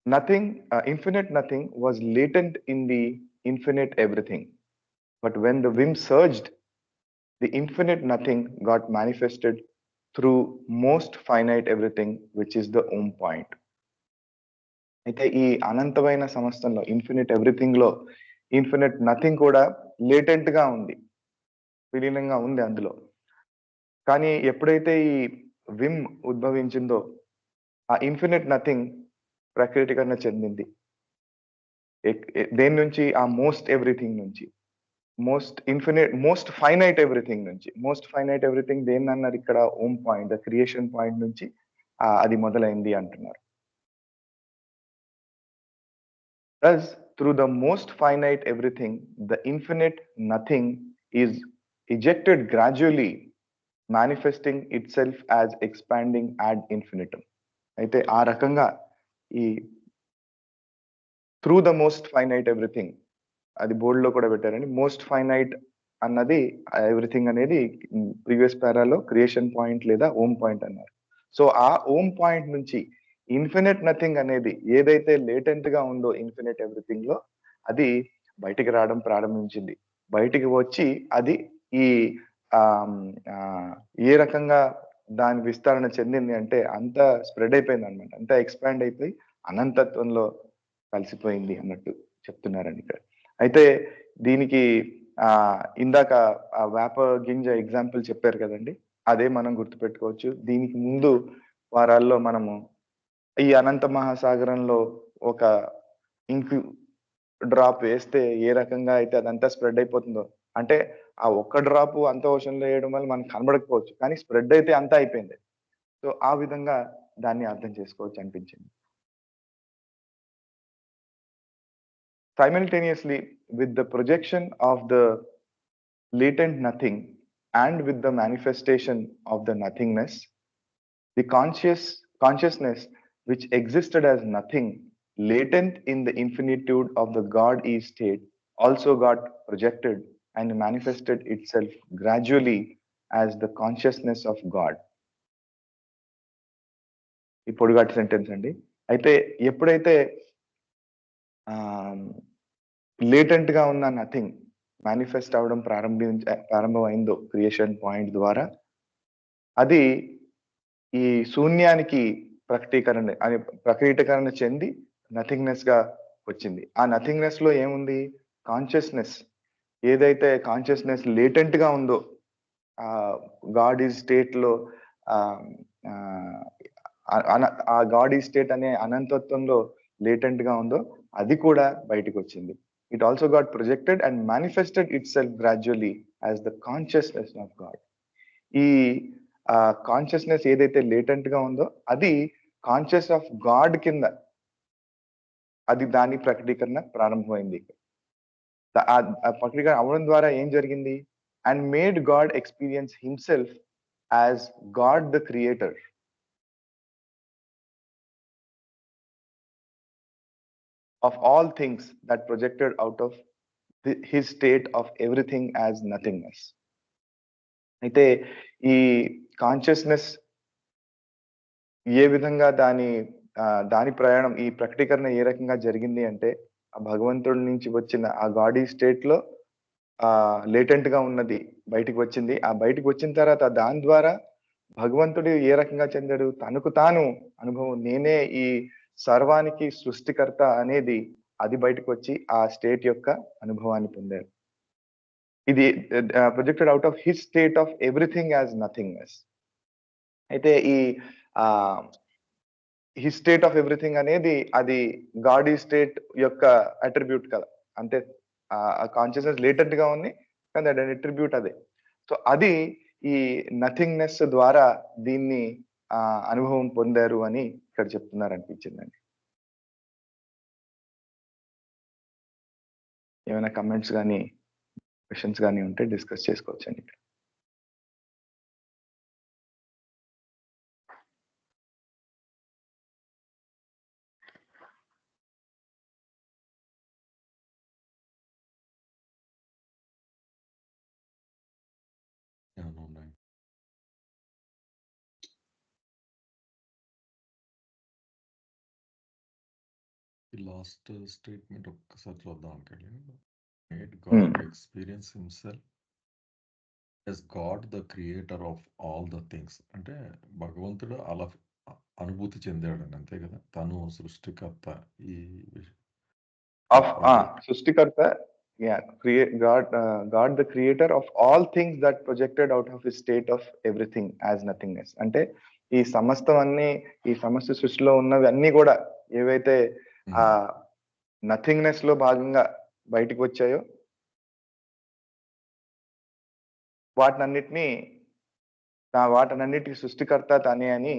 Nothing, infinite nothing was latent in the infinite everything. But when the whim surged, the infinite nothing got manifested through most finite everything, which is the Om point. అయితే ఈ అనంతమైన సమస్తంలో infinite everything లో infinite nothing కూడా latent గా ఉంది, విలీనంగా ఉంది అందులో. కానీ ఎప్పుడైతే ఈ విమ్ ఉద్భవించిందో ఆ ఇన్ఫినిట్ నథింగ్ ప్రకృతికరణ చెందింది. దేని నుంచి? ఆ మోస్ట్ ఎవ్రీథింగ్ నుంచి, most infinite most finite everything నుంచి. మోస్ట్ ఫైనైట్ ఎవ్రీథింగ్ దేన్ని అన్నారు ఇక్కడ? Ohm point, the creation point నుంచి అది మొదలైంది అంటున్నారు. Thus, through the most finite everything, the infinite nothing is ejected gradually, manifesting itself as expanding ad infinitum. అయితే ఆ రకంగా ఈ through the most finite everything, అది బోర్డ్ లో కూడా పెట్టారండి. మోస్ట్ ఫైనైట్ అన్నది ఎవ్రీథింగ్ అనేది ప్రీవియస్ పారాలో క్రియేషన్ పాయింట్ లేదా ఓమ్ పాయింట్ అన్నారు. సో ఆ ఓమ్ పాయింట్ నుంచి ఇన్ఫినిట్ నథింగ్ అనేది ఏదైతే లేటెంట్ గా ఉందో ఇన్ఫినిట్ ఎవ్రీథింగ్ లో అది బయటికి రావడం ప్రారంభించింది. బయటికి వచ్చి అది ఈ ఏ రకంగా దాని విస్తరణ చెందింది అంటే అంత స్ప్రెడ్ అయిపోయింది అనమాట, అంతా ఎక్స్పాండ్ అయిపోయి అనంతత్వంలో కలిసిపోయింది అన్నట్టు చెప్తున్నారండి ఇక్కడ. అయితే దీనికి ఇందాక ఆ వేప గింజ ఎగ్జాంపుల్ చెప్పారు కదండి, అదే మనం గుర్తుపెట్టుకోవచ్చు. దీనికి ముందు వారాల్లో మనము ఈ అనంత మహాసాగరంలో ఒక ఇంక్ డ్రాప్ వేస్తే ఏ రకంగా అయితే అదంతా స్ప్రెడ్ అయిపోతుందో, అంటే ఆ ఒక్క డ్రాప్ అంత ఓషన్ లో వేయడం వల్ల మనకు కనబడకపోవచ్చు, కానీ స్ప్రెడ్ అయితే అంతా అయిపోయింది. సో ఆ విధంగా దాన్ని అర్థం చేసుకోవచ్చు అనిపించింది. simultaneously with the projection of the latent nothing and with the manifestation of the nothingness, the consciousness which existed as nothing, latent in the infinitude of the God is state, also got projected and manifested itself gradually as the consciousness of God. ఈ పొడిగాటి sentence అండి. అయితే ఎప్పుడైతే latent గా ఉన్న nothing manifest అవడం ప్రారంభమైందో creation point ద్వారా, అది ఈ శూన్యానికి ప్రకటీకరణ చెంది నథింగ్నెస్ గా వచ్చింది. ఆ నథింగ్నెస్ లో ఏముంది? కాన్షియస్నెస్. ఏదైతే కాన్షియస్నెస్ లేటెంట్ గా ఉందో, గాడ్ ఈజ్ స్టేట్ లో, ఆ గాడ్ ఈజ్ స్టేట్ అనే అనంతత్వంలో లేటెంట్ గా ఉందో, అది కూడా బయటకు వచ్చింది. It also got projected and manifested it self gradually as the consciousness of God. ఈ కాన్షియస్నెస్ ఏదైతే లేటెంట్ గా ఉందో, అది కాన్షియస్ ఆఫ్ గాడ్ కింద అది దాని ప్రకటీకరణ ప్రారంభమైంది. ప్రకటీకరణ అవడం ద్వారా ఏం జరిగింది? And made God experience himself as God the creator of all things that projected out of his state of everything as nothingness. అయితే ఈ కాన్షియస్నెస్ ఏ విధంగా దాని ప్రయాణం, ఈ ప్రకటీకరణ ఏ రకంగా జరిగింది అంటే, ఆ భగవంతుడి నుంచి వచ్చిన ఆ గాడీ స్టేట్ లో లేటెంట్ గా ఉన్నది బయటికి వచ్చింది. ఆ బయటికి వచ్చిన తర్వాత దాని ద్వారా భగవంతుడు ఏ రకంగా చెందాడు? తనకు తాను అనుభవం, నేనే ఈ సర్వానికి సృష్టికర్త అనేది అది బయటకు వచ్చి ఆ స్టేట్ యొక్క అనుభవాన్ని పొందారు. ఇది projected out of his state of everything as nothingness. అయితే ఈ హిస్ స్టేట్ ఆఫ్ ఎవ్రీథింగ్ అనేది అది గాడీ స్టేట్ యొక్క అట్రిబ్యూట్ కదా. అంటే కాన్షియస్నెస్ లేటెంట్ గా ఉంది కానీ దాని అట్రిబ్యూట్ అదే. సో అది ఈ నథింగ్నెస్ ద్వారా దీన్ని అనుభవం పొందారు అని ఇక్కడ చెప్తున్నారు అనిపించిందండి. ఏమైనా కమెంట్స్ కానీ క్వశ్చన్స్ కానీ ఉంటే డిస్కస్ చేసుకోవచ్చండి ఇక్కడ. లాస్ట్ స్టేట్మెంట్ ఒక్కసారి చూద్దాం అనుకోండి. Made God experience himself as God the creator of all the things. అంటే భగవంతుడు అలా అనుభూతి చెందాడని, అంతే కదా. తను సృష్టికర్త, ఈ సృష్టికర్త, God the creator of all things that projected out of his state of everything as nothingness. అంటే ఈ సమస్తం అన్ని, ఈ సమస్త సృష్టిలో ఉన్నవి అన్ని కూడా ఏవైతే ఆ నథింగ్నెస్ లో భాగంగా బయటికి వచ్చాయో వాటన్నిటికి సృష్టికర్త తనే అని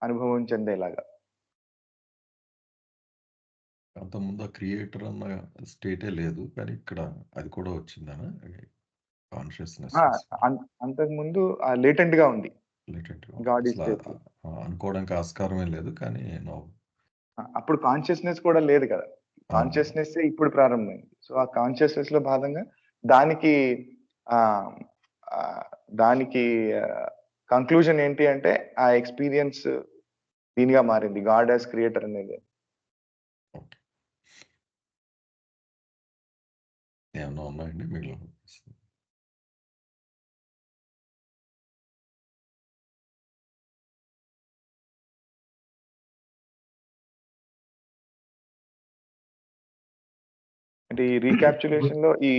అనుభవం చెందేలాగా. అంతకుముందు క్రియేటర్ అన్న స్టేటే లేదు, కానీ ఇక్కడ అది కూడా వచ్చిందనా కాన్షియస్నెస్? అంతకుముందు లేటెంట్ గా ఉంది, అనుకోవడానికి ఆస్కారమే లేదు. కానీ అప్పుడు కాన్షియస్నెస్ కూడా లేదు కదా. కాన్షియస్నెస్ ఇప్పుడు ప్రారంభమైంది. సో ఆ కాన్షియస్నెస్ లో భాగంగా దానికి కంక్లూజన్ ఏంటి అంటే, ఆ ఎక్స్పీరియన్స్ దీనిగా మారింది, గాడ్ యాజ్ క్రియేటర్ అనేది. ఏమన్నా ఉన్నాయండి మిగిలిన? అంటే ఈ రీక్యాప్చులేషన్ లో ఈ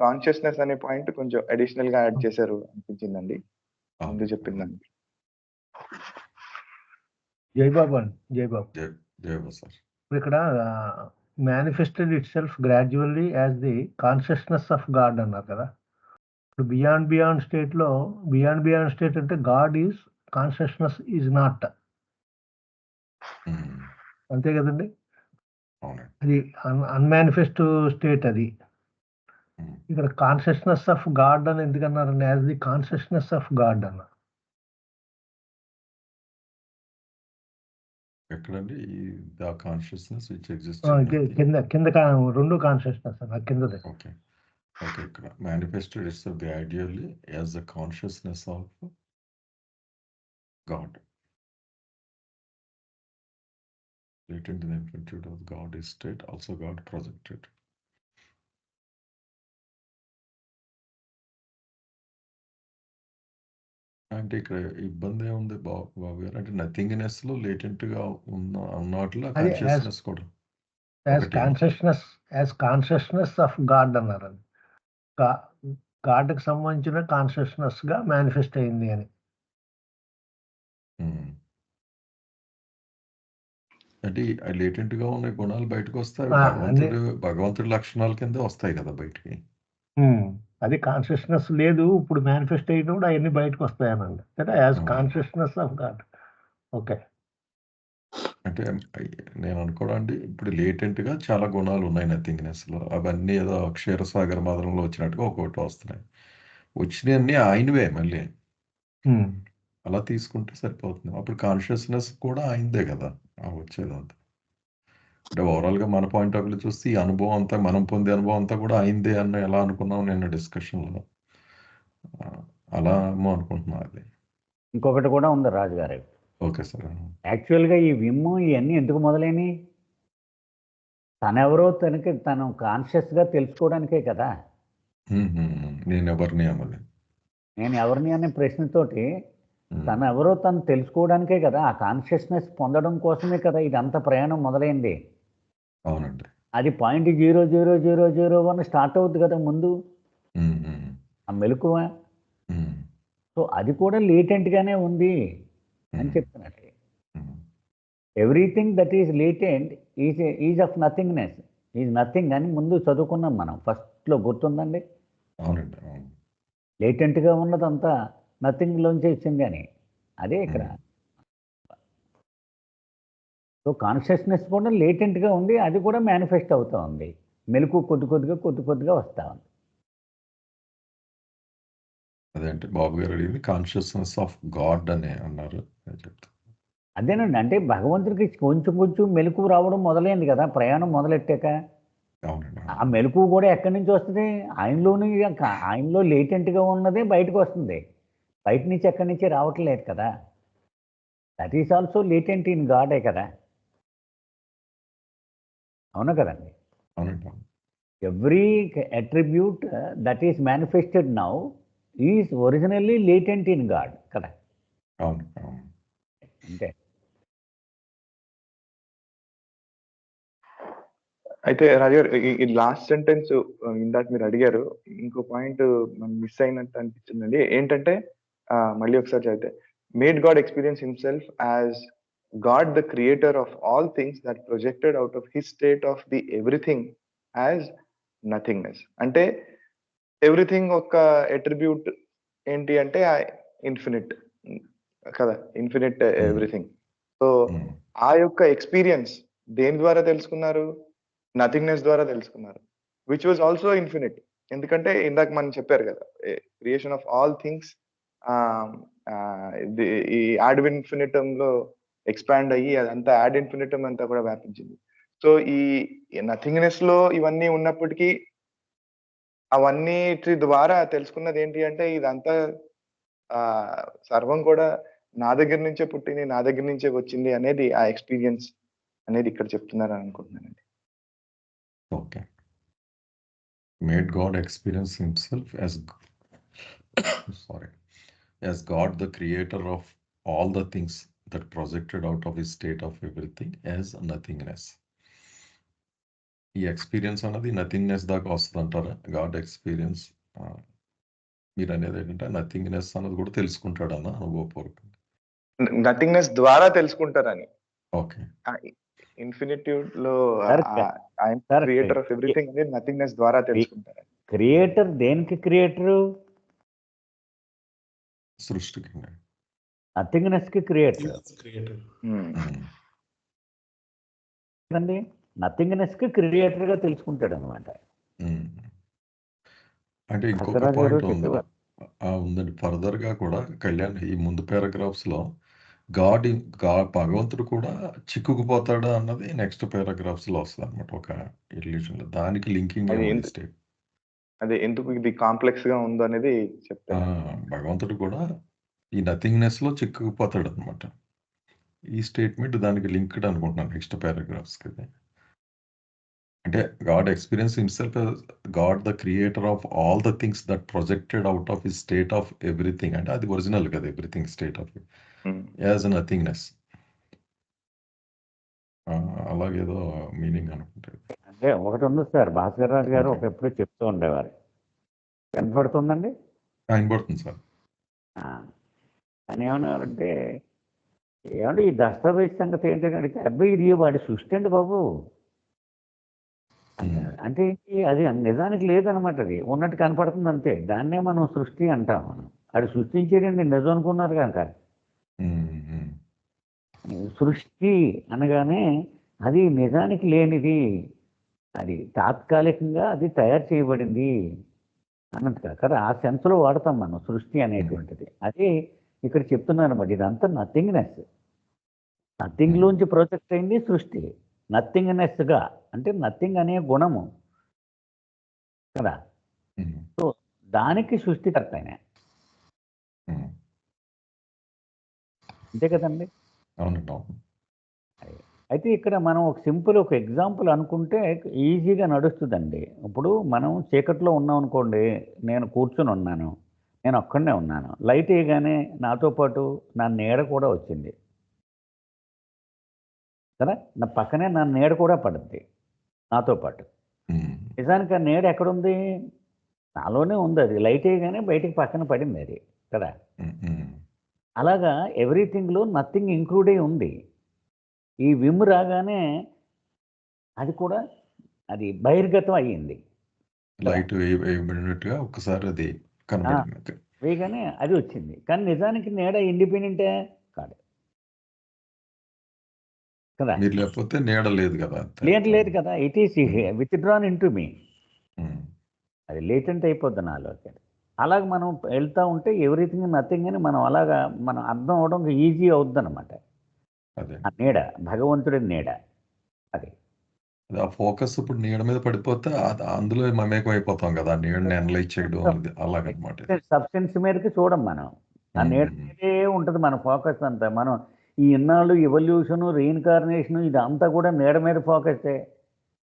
కాన్షియస్నెస్ అనే పాయింట్ కొంచెం అడిషనల్ గా యాడ్ చేశారు అనిపించిందండి ముందు చెప్పిందండి. జైబాబు అండి, జైబాబు. సార్, ఇక్కడ manifested it self gradually as the consciousness of God అన్నారు కదా. ఇప్పుడు బియాండ్ స్టేట్ లో, బియాండ్ స్టేట్ అంటే God is, consciousness is not, అంతే కదండి. అవునండి. అది అన్మానిఫెస్ట్ స్టేట్ అది. ఉమ్. ఇక్కడ కాన్షియస్నెస్ ఆఫ్ గాడ్ అని ఎందుకన్నారండి? As the consciousness of God అన్నారు. ఎక్కడండి ఈ ద కాన్షియస్నెస్ విచ్ ఎగ్జిస్ట్ కింద 2 కాన్షియస్నెస్ అన్న కిందది. ఓకే ఓకే ఇక్కడ manifested it's gradually as the consciousness of God latent in the infinitude of God is state, also God projected. అంటే ఇక్కడ ఇబ్బంది ఏముంది బాబు గారు? అంటే నథింగ్నెస్ లో లేటెంట్ గా ఉన్నట్లో అది కాన్షియస్నెస్ కూడా యాజ్ ఒకటి. కాన్షియస్నెస్ ఆఫ్ గాడ్ అన్నారు. అది గాడ్కి సంబంధించిన కాన్షియస్నెస్ గా మేనిఫెస్ట్ అయింది అని. ఉమ్. అంటే లేటెంట్ గా ఉన్న గుణాలు బయటకు వస్తాయి, భగవంతుడి లక్షణాల కింద వస్తాయి కదా బయటికి. అది కాన్షియస్నెస్ లేదు, ఇప్పుడు మేనిఫెస్ట్ అయినప్పుడు అవన్నీ బయటకు వస్తాయనండి కదా, as consciousness of God. Okay. అంటే నేను అనుకోవడండి, ఇప్పుడు లేటెంట్ గా చాలా గుణాలు ఉన్నాయి నథింగ్నెస్ లో. అవన్నీ ఏదో క్షీరసాగర మదనంలో వచ్చినట్టుగా ఒక్కొక్కటి వస్తున్నాయి. వచ్చినవన్నీ ఆయనవే మళ్ళీ. అలా తీసుకుంటే సరిపోతుంది. అప్పుడు కాన్షియస్నెస్ కూడా ఆయనదే కదా వచ్చేదంతా. అంటే ఓవరాల్ గా మన పాయింట్ ఆఫ్ వ్యూ చూస్తే ఈ అనుభవం అంతా, మనం పొందే అనుభవం అంతా కూడా ఆయనదే అని ఎలా అనుకున్నాం నేను డిస్కషన్లో. అలా అనుకుంటున్నా. అది ఇంకొకటి కూడా ఉంది రాజుగారు. Okay sir. యాక్చువల్గా ఈ విమ్ము ఇవన్నీ ఎందుకు మొదలైనవి? తనెవరో తను కాన్షియస్గా తెలుసుకోవడానికే కదా. నేను ఎవరిని అనే ప్రశ్నతోటి తను ఎవరో తను తెలుసుకోవడానికే కదా, ఆ కాన్షియస్నెస్ పొందడం కోసమే కదా ఇదంతా ప్రయాణం మొదలైంది. అవునండి. అది 0.0001 స్టార్ట్ అవుతుంది కదా ముందు ఆ మెలకువ. సో అది కూడా లేటెంట్గానే ఉంది అని చెప్తున్నట్టు. Everything that is latent is of nothingness, is nothing అని ముందు చదువుకున్నాం మనం ఫస్ట్లో, గుర్తుందండి? అవునండి. లేటెంట్గా ఉన్నదంతా నథింగ్లోంచి వచ్చింది అని. అదే ఇక్కడ. సో కాన్షియస్నెస్ కూడా లేటెంట్గా ఉంది, అది కూడా మేనిఫెస్ట్ అవుతూ ఉంది. మెలకు కొద్ది కొద్దిగా వస్తూ ఉంది. అదేంటే బాబు గారు అడిగింది కాన్షియస్నెస్ ఆఫ్ గాడ్ అని అన్నారు. అదేనండి, అంటే భగవంతుడికి కొంచెం మెలకు రావడం మొదలైంది కదా ప్రయాణం మొదలెట్టాక. ఆ మెలకు కూడా ఎక్కడి నుంచి వస్తుంది? ఆయనలో లేటెంట్గా ఉన్నదే బయటకు వస్తుంది, బయట నుంచి ఎక్కడి నుంచి రావట్లేదు కదా. That is also latent in గాడే కదా. అవునా కదండి? Every attribute that is manifested now is originally latent in God కదా. అంటే అయితే రాజు గారు, ఈ లాస్ట్ సెంటెన్స్ ఇందాక మీరు అడిగారు, ఇంకో పాయింట్ మనం మిస్ అయినట్టు అనిపించిందండి. ఏంటంటే మళ్ళీ ఒకసారి చదివితే, made God experience himself as God the creator of all things that projected out of his state of the everything as nothingness. అంటే ఎవ్రీథింగ్ ఒక అట్రిబ్యూట్ ఏంటి అంటే ఇన్ఫినిట్ కదా, ఇన్ఫినిట్ ఎవ్రీథింగ్. సో ఆ యొక్క ఎక్స్పీరియన్స్ దేని ద్వారా తెలుసుకున్నారు? నథింగ్నెస్ ద్వారా తెలుసుకున్నారు, విచ్ వాజ్ ఆల్సో ఇన్ఫినిట్. ఎందుకంటే ఇందాక మనం చెప్పారు కదా, క్రియేషన్ ఆఫ్ ఆల్ థింగ్స్ ఈ యాడ్ ఇన్ఫినిటమ్ లో ఎక్స్పాండ్ అయ్యి అదంతా యాడ్ ఇన్ఫినిటమ్ అంతా కూడా వ్యాపించింది. సో ఈ నథింగ్నెస్ లో ఇవన్నీ ఉన్నప్పటికీ అవన్నిటి ద్వారా తెలుసుకున్నది ఏంటి అంటే ఇదంతా సర్వం కూడా నా దగ్గర నుంచే పుట్టింది, నా దగ్గర నుంచే వచ్చింది అనేది ఆ ఎక్స్పీరియన్స్ అనేది ఇక్కడ చెప్తున్నారని అనుకుంటున్నానండి. Okay. Made God experience himself as God the creator of all the things that projected out of his state of everything as nothingness. ఈ ఎక్స్పీరియన్స్ అన్నది నథింగ్నెస్ దాకా వస్తుంది అంటారా? గాడ్ ఎక్స్పీరియన్స్ మీరు అనేది ఏంటంటే నథింగ్నెస్ అన్నది కూడా తెలుసుకుంటాడు అన్న అనుభవపూర్వకంగా. నథింగ్నెస్ ద్వారా తెలుసుకుంటారని. ఓకే. ఇన్ఫినిట్యూడ్ లో క్రియేటర్ ఆఫ్ ఎవ్రీథింగ్ అనేది నథింగ్నెస్ ద్వారా తెలుసుకుంటారు. క్రియేటర్ దేనికి క్రియేటరు? సృష్టికి. నథింగ్నెస్ కి క్రియేటర్. నథింగ్నెస్కి క్రియేటర్గా తెలుసుకుంటాడు అనమాట. ఉమ్. అంటే ఇంకొక భాస్కరరాజు గారు పాయింట్ ఉంది. చెప్పేవారు. ఉందండి. ఫర్దర్గా కూడా కళ్యాణ్ ఈ ముందు పారాగ్రాఫ్స్లో భగవంతుడు కూడా చిక్కుకుపోతాడా అన్నది నెక్స్ట్ పారాగ్రాఫ్స్లో వస్తుంది అనమాట. ఒక రిలీజన్లో దానికి లింకింగ్ అది ఏముంది ఎందు- స్టేట్. అదే ఎందుకు ఇది కాంప్లెక్స్ గా ఉందో అనేది చెప్తారు. భగవంతుడు కూడా ఈ నథింగ్నెస్లో చిక్కుకుపోతాడు అనమాట. ఈ స్టేట్మెంట్ దానికి లింక్డ్ అనుకుంటున్నాను నెక్స్ట్ పారాగ్రాఫ్స్కి. అంటే God experience himself God the creator of all the things that projected out of his state of everything. అంటే అది ఒరిజినల్ కదా, everything state of as a nothingness. అలాగేదో మీనింగ్ అనుకుంటారు. అంటే ఒకటి ఉంది సార్, భాస్కరరాజు గారు ఒకప్పుడు చెప్తూ ఉండేవారు. కనపడుతుందండి వినపడుతుంది సార్. అని ఏమన్నారంటే, ఏమంటే ఈ దస్తావేజ్ సంగతి ఏంటంటే అడిగితే, అబ్బాయి ఇది వాడి సృష్టి అండి బాబు అంటే అది నిజానికి లేదనమాట. అది ఉన్నట్టు కనపడుతుంది అంతే. దాన్నే మనం సృష్టి అంటాం. అది సృష్టించేదండి నిజం అనుకున్నారు కనుక. సృష్టి అనగానే అది నిజానికి లేనిది, అది తాత్కాలికంగా అది తయారు చేయబడింది అన్నట్టుగా కదా, ఆ సెన్స్లో వాడతాం మనం సృష్టి అనేటువంటిది. అదే ఇక్కడ చెప్తున్నాను అనమాట. ఇదంతా నథింగ్నెస్, నథింగ్లోంచి ప్రొజెక్ట్ అయింది సృష్టి. నథింగ్నెస్గా అంటే నథింగ్ అనే గుణము కదా, సో దానికి సృష్టికర్త ఆయన, అంతే కదండి. అయితే ఇక్కడ మనం ఒక సింపుల్ ఒక ఎగ్జాంపుల్ అనుకుంటే ఈజీగా నడుస్తుందండి. ఇప్పుడు మనం చీకట్లో ఉన్నాం అనుకోండి, నేను కూర్చుని ఉన్నాను, నేను ఒక్కడనే ఉన్నాను, లైట్ వేయగానే నాతో పాటు నా నీడ కూడా వచ్చింది కదా, నా పక్కనే నా నీడ కూడా పడుద్ది నాతో పాటు. నిజానికి ఆ నీడ ఎక్కడుంది? నాలోనే ఉంది. అది లైట్ వేయగానే బయటికి పక్కన పడింది అది కదా. అలాగా ఎవ్రీథింగ్లో నథింగ్ ఇంక్లూడ్ అయి ఉంది. ఈ విమ్ రాగానే అది కూడా అది బహిర్గతం అయ్యింది. లైట్ వేయబడినట్టుగా ఒకసారి అది కనబడింది, వేయగానే అది వచ్చింది. కానీ నిజానికి నీడ ఇండిపెండెంటే కాదు కదా, మీరు లేకపోతే నీడ లేదు కదా, లేదు కదా. It is withdrawn into mu, అది లేటెంట్ అయిపోద్ది నాలోకి. అలాగ మనం వెళ్తూ ఉంటే ఎవ్రీథింగ్ నథింగ్ అని మనం అలాగా మనం అర్థం అవడం ఈజీ అవుద్ది అనమాట. ఆ నీడ భగవంతుడి నీడ. అది ఆ ఫోకస్ ఇప్పుడు నీడ మీద పడిపోతే అందులో మమేకం అయిపోతాం కదా, నీడని అనలైజ్ చేయడం అనేది అలాగనమాట. సబ్స్టెన్స్ మీదకి చూడం మనం, ఆ నీడ మీదే ఉంటుంది మన ఫోకస్ అంతా. మనం ఈ ఇన్నాళ్ళు ఎవల్యూషను రీఇన్కార్నేషను ఇదంతా కూడా నీడ మీద ఫోకసే.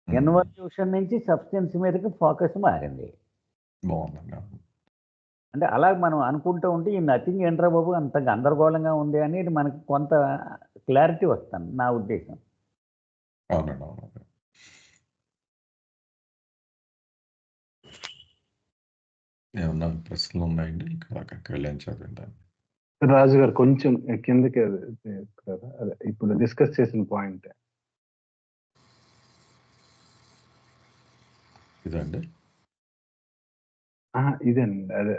ఇన్వల్యూషన్ నుంచి సబ్స్టెన్స్ మీదకి ఫోకస్ మారింది. బాగుందండి. అంటే అలా మనం అనుకుంటూ ఉంటే ఈ నథింగ్ ఏంట్రా బాబు అంత గందరగోళంగా ఉంది అనేది మనకి కొంత క్లారిటీ వస్తుంది నా ఉద్దేశం. అవునండి, అవునండి. ఏమన్నా ప్రశ్నలు ఉన్నాయండి? కళ్యాణ్ చదివిందా? రాజు గారు కొంచెం కిందకి అదే ఇప్పుడు డిస్కస్ చేసిన పాయింట్ ఇదండి. ఇదండి, అదే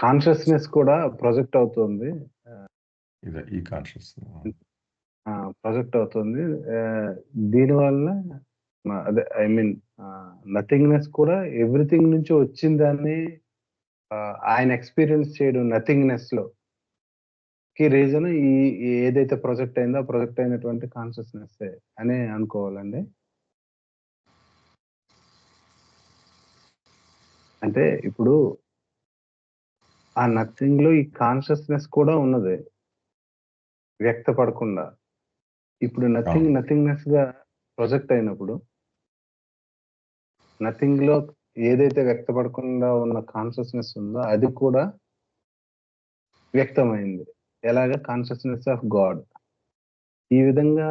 కాన్షియస్నెస్ కూడా ప్రొజెక్ట్ అవుతుంది. ఇదే ఈ కాన్షియస్ ప్రొజెక్ట్ అవుతుంది. దీనివల్ల అదే ఐ మీన్ నథింగ్నెస్ కూడా ఎవ్రీథింగ్ నుంచి వచ్చిందని ఆయన ఎక్స్పీరియన్స్ చేయడం నథింగ్నెస్ లో కి రీజన్ ఈ ఏదైతే ప్రొజెక్ట్ అయిందో ఆ ప్రొజెక్ట్ అయినటువంటి కాన్షియస్నెస్ అని అనుకోవాలండి. అంటే ఇప్పుడు ఆ నథింగ్ లో ఈ కాన్షియస్నెస్ కూడా ఉన్నది వ్యక్తపడకుండా. ఇప్పుడు నథింగ్నెస్ గా ప్రొజెక్ట్ అయినప్పుడు నథింగ్ లో ఏదైతే వ్యక్తపడకుండా ఉన్న కాన్షియస్నెస్ ఉందో అది కూడా వ్యక్తమైంది. ఎలాగ? Consciousness of God. ఈ విధంగా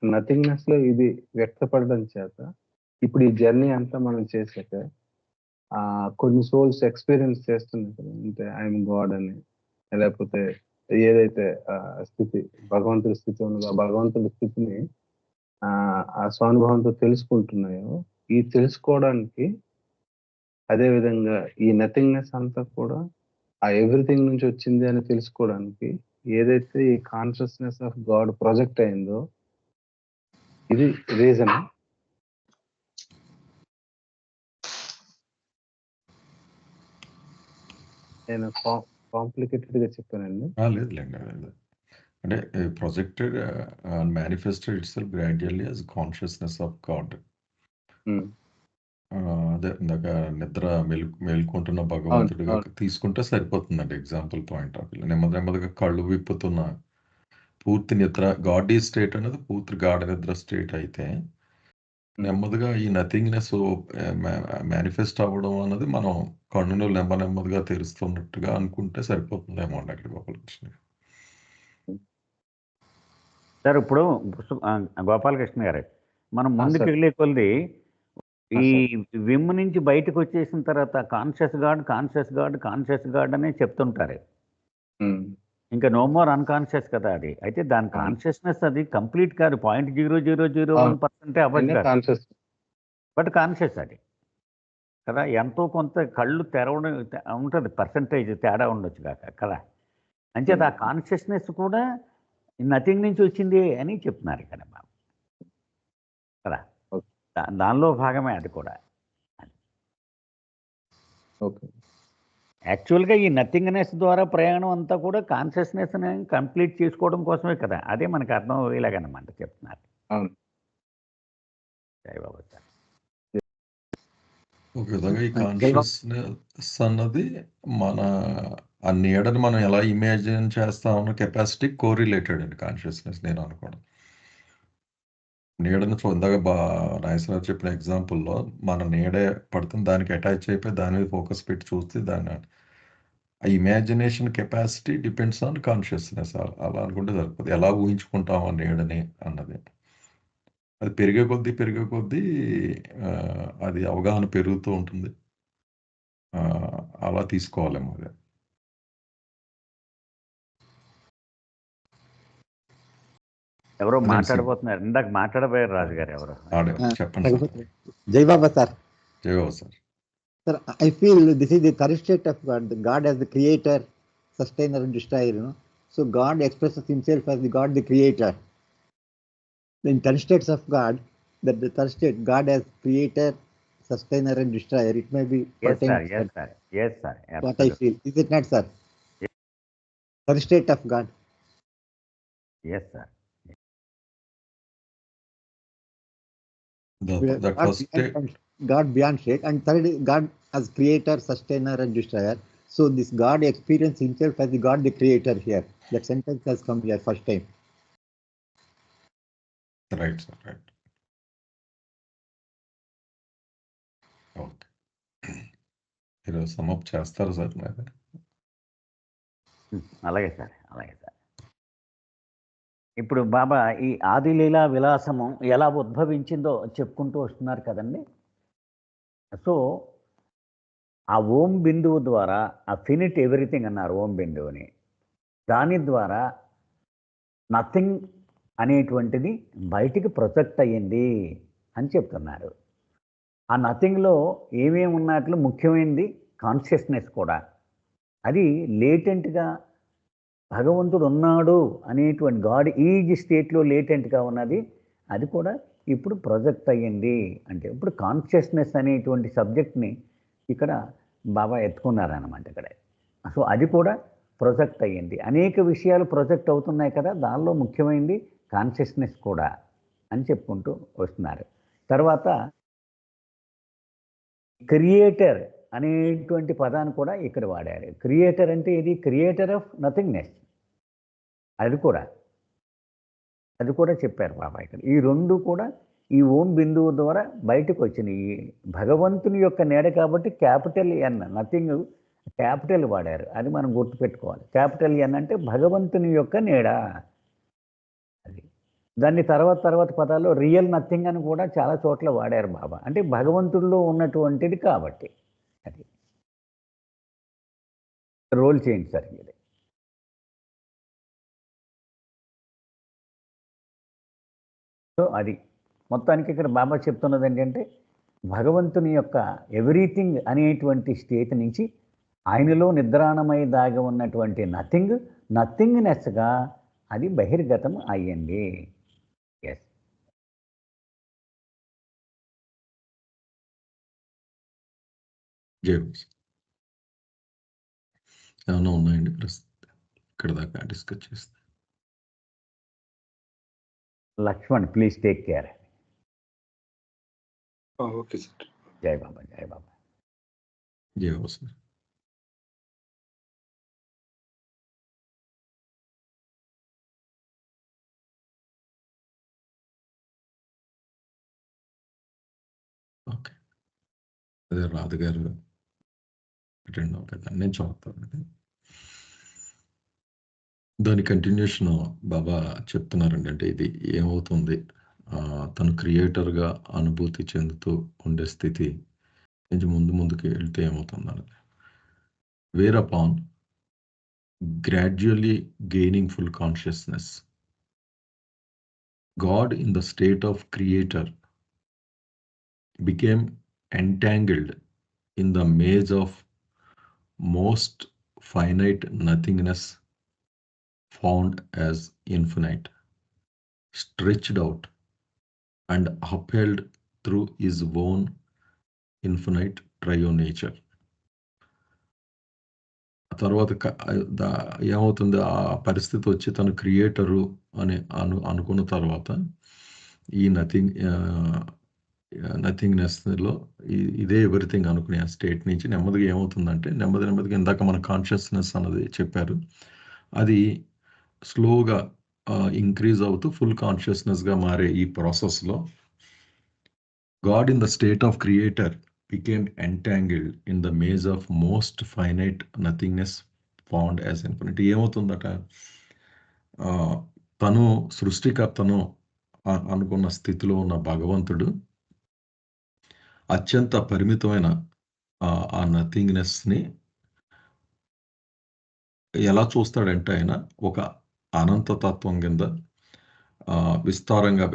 నథింగ్నెస్ లో ఇది వ్యక్తపడడం చేత ఇప్పుడు ఈ జర్నీ అంతా మనం చేసాక కొన్ని సోల్స్ ఎక్స్పీరియన్స్ చేస్తున్నాయి కదా, అంటే ఐఎమ్ గాడ్ అని, లేకపోతే ఏదైతే స్థితి భగవంతుడి స్థితి ఉన్నదో ఆ భగవంతుడి స్థితిని ఆ స్వానుభవంతో తెలుసుకుంటున్నాయో, ఈ తెలుసుకోవడానికి అదే విధంగా ఈ నథింగ్నెస్ అంతా కూడా ఆ ఎవ్రీథింగ్ నుంచి వచ్చింది అని తెలుసుకోవడానికి ఏదైతే ఈ కాన్షియస్నెస్ ఆఫ్ గాడ్ ప్రొజెక్ట్ అయిందో ఇది రీజన్. నేను కాంప్లికేటెడ్గా చెప్పానండి. లేదులేండి, లేదు. అంటే projected and manifested it self gradually as consciousness of God. అదే ఇందాక నిద్ర మేల్కొంటున్న భగవంతుడిగా అవును. తీసుకుంటే సరిపోతుందండి. ఎగ్జాంపుల్ పాయింట్ ఆఫ్ వ్యూ నెమ్మది నెమ్మదిగా కళ్ళు విప్పుతున్న పూర్తి నిద్ర గాడీ స్టేట్ అనేది పూర్తి గాఢ నిద్ర స్టేట్ అయితే నెమ్మదిగా ఈ నథింగ్నెస్ మేనిఫెస్ట్ అవ్వడం అన్నది మనం కన్నులు నెమ్మదిగా తెరుస్తున్నట్టుగా అనుకుంటే సరిపోతుందేమో అండి అక్కడ గోపాలకృష్ణ. సార్ ఇప్పుడు గోపాలకృష్ణ గారు మనం ముందుకు సార్. వెళ్ళే కొద్ది ఈ సార్. విమ్ నుంచి బయటకు వచ్చేసిన తర్వాత కాన్షియస్ గాడ్ అనే చెప్తుంటారు. ఇంకా నో మోర్ అన్కాన్షియస్ కదా అది. అయితే దాని అవును. కాన్షియస్నెస్ అది కంప్లీట్ కాదు, 0.0001% అవ్వచ్చు కాదు, కాన్షియస్. బట్ కాన్షియస్ అది కదా. ఎంతో కొంత కళ్ళు తెరవడం ఉంటుంది, పర్సంటేజ్ తేడా ఉండొచ్చు కాక కదా. అంచేత ఆ కాన్షియస్నెస్ కూడా నథింగ్ నుంచి వచ్చింది అని చెప్తున్నారు ఇక్కడ బాబు కదా. దానిలో భాగమే అది కూడా. ఓకే. యాక్చువల్గా ఈ నథింగ్నెస్ ద్వారా ప్రయాణం అంతా కూడా కాన్షియస్నెస్ని కంప్లీట్ చేసుకోవడం కోసమే కదా. అదే మనకు అర్థం అయ్యేలాగనమాట చెప్తున్నారు. అవును. జై బాబా సార్. ఒక విధంగా ఈ కాన్షియస్నెస్ అన్నది మన ఆ నీడని మనం ఎలా ఇమాజిన్ చేస్తామన్న కెపాసిటీ కోరిలేటెడ్ అండి కాన్షియస్నెస్ నేను అనుకోవడం. నీడను ఇందాక నాగేశ్వరరావు చెప్పిన ఎగ్జాంపుల్లో మన నీడే పడుతుంది, దానికి అటాచ్ అయిపోయి దాని మీద ఫోకస్ పెట్టి చూస్తే దాన్ని ఆ imagination capacity depends on consciousness. అలా అనుకుంటే సరిపోతుంది. ఎలా ఊహించుకుంటాం ఆ నీడని అన్నది అది పెరిగే కొద్దీ అది అవగాహన పెరుగుతూ ఉంటుంది. అలా తీసుకోవాలేమో అది. ఎవరో మాట్లాడబోతున్నారు, ఇందాక మాట్లాడబోయారు రాజు గారు ఎవరు. చెప్పండి సార్. జై బాబా సార్. జై బాబా sir. Sir, I feel this is the third state of God. God as the creator, sustainer and destroyer. So God expresses himself as the God, the creator. In 10 states of God, that the third state, God as creator, sustainer and destroyer. It may be Yes sir. What I feel. Is it not, sir? Yes. Third state of God. Yes sir. The first state. God beyond state, and third is God as creator, sustainer and destroyer. So this God experience himself as the God, the creator here. That sentence has come here first time. Right, sir, right. Okay, ఈరోజు sum up చేస్తారు sir. అలాగే sir. ఇప్పుడు బాబా ఈ ఆదిలీలా విలాసము ఎలా ఉద్భవించిందో చెప్పుకుంటూ వస్తున్నారు కదండి. So ఆ ఓం బిందువు ద్వారా ఆ ఫినిట్ ఎవ్రీథింగ్ అన్నారు ఓం బిందువుని. దాని ద్వారా నథింగ్ అనేటువంటిది బయటికి ప్రొజెక్ట్ అయ్యింది అని చెప్తున్నారు. ఆ నథింగ్లో ఏమేమి ఉన్నట్లు ముఖ్యమైనది కాన్షియస్నెస్ కూడా. అది లేటెంట్గా భగవంతుడు ఉన్నాడు అనేటువంటి గాడ్ ఈజ్ స్టేట్లో లేటెంట్గా ఉన్నది, అది కూడా ఇప్పుడు ప్రొజెక్ట్ అయ్యింది. అంటే ఇప్పుడు కాన్షియస్నెస్ అనేటువంటి సబ్జెక్ట్ని ఇక్కడ బాబా ఎత్తుకున్నారన్నమాట ఇక్కడ. సో అది కూడా ప్రొజెక్ట్ అయ్యింది. అనేక విషయాలు ప్రొజెక్ట్ అవుతున్నాయి కదా, దానిలో ముఖ్యమైనది కాన్షియస్నెస్ కూడా అని చెప్పుకుంటూ వస్తున్నారు. తర్వాత క్రియేటర్ అనేటువంటి పదాన్ని కూడా ఇక్కడ వాడారు. క్రియేటర్ అంటే ఇది క్రియేటర్ ఆఫ్ నథింగ్నెస్, అది కూడా చెప్పారు బాబా ఇక్కడ. ఈ రెండు కూడా ఈ ఓం బిందువు ద్వారా బయటకు వచ్చినాయి. భగవంతుని యొక్క నీడ కాబట్టి క్యాపిటల్ ఎన్, నథింగ్ క్యాపిటల్ వాడారు, అది మనం గుర్తుపెట్టుకోవాలి. క్యాపిటల్ ఎన్ అంటే భగవంతుని యొక్క నీడ. అది దాన్ని తర్వాత పదాల్లో రియల్ నథింగ్ అని కూడా చాలా చోట్ల వాడారు బాబా. అంటే భగవంతుడిలో ఉన్నటువంటిది కాబట్టి అది రోల్ చేయండి సార్ ఇది. సో అది మొత్తానికి ఇక్కడ బాబా చెప్తున్నది ఏంటంటే భగవంతుని యొక్క ఎవ్రీథింగ్ అనేటువంటి స్టేట్ నుంచి ఆయనలో నిద్రాణమై దాగి ఉన్నటువంటి నథింగ్నెస్గా అది బహిర్గతం అయ్యింది. ఎస్ జేమ్స్ ఏమైనా ఉన్నాయండి ప్రస్తుతం ఇక్కడ దాకా డిస్కస్ చేస్తే? Lakshman please take care. Okay sir. జై బాబా, జై బాబా. జై హో సార్. ఓకే, అదే రాధ గారు అటెండ్ అవ్వలేదు, నేను చదువుతాను. దాని కంటిన్యూషన్ బాబా చెప్తున్నారండి. అంటే ఇది ఏమవుతుంది, తను క్రియేటర్గా అనుభూతి చెందుతూ ఉండే స్థితి నుంచి ముందుకి వెళ్తే ఏమవుతుంది అన్నది. Where upon gradually gaining full consciousness, God in the state of creator became entangled in the maze of most finite nothingness found as infinite, stretched out and upheld through his own infinite triune nature. తర్వాత ఏమవుతుంది, ఆ పరిస్థితి వచ్చి తను creator అని అనుకున్న తర్వాత ఈ నథింగ్నెస్లో ఇదే ఎవ్రీథింగ్ అనుకునే ఆ స్టేట్ నుంచి నెమ్మదిగా ఏమవుతుందంటే నెమ్మదిగా ఇందాక మన కాన్షియస్నెస్ అన్నది చెప్పారు, అది స్లోగా ఇంక్రీజ్ అవుతూ ఫుల్ కాన్షియస్నెస్గా మారే ఈ ప్రాసెస్లో God in the state of creator became entangled in the maze of most finite nothingness found as infinite. ఏమవుతుందట, తను సృష్టికర్తను అనుకున్న స్థితిలో ఉన్న భగవంతుడు అత్యంత పరిమితమైన ఆ నథింగ్నెస్ని ఎలా చూస్తాడంటే ఆయన ఒక అనంతతత్వం కింద విస్తారంగా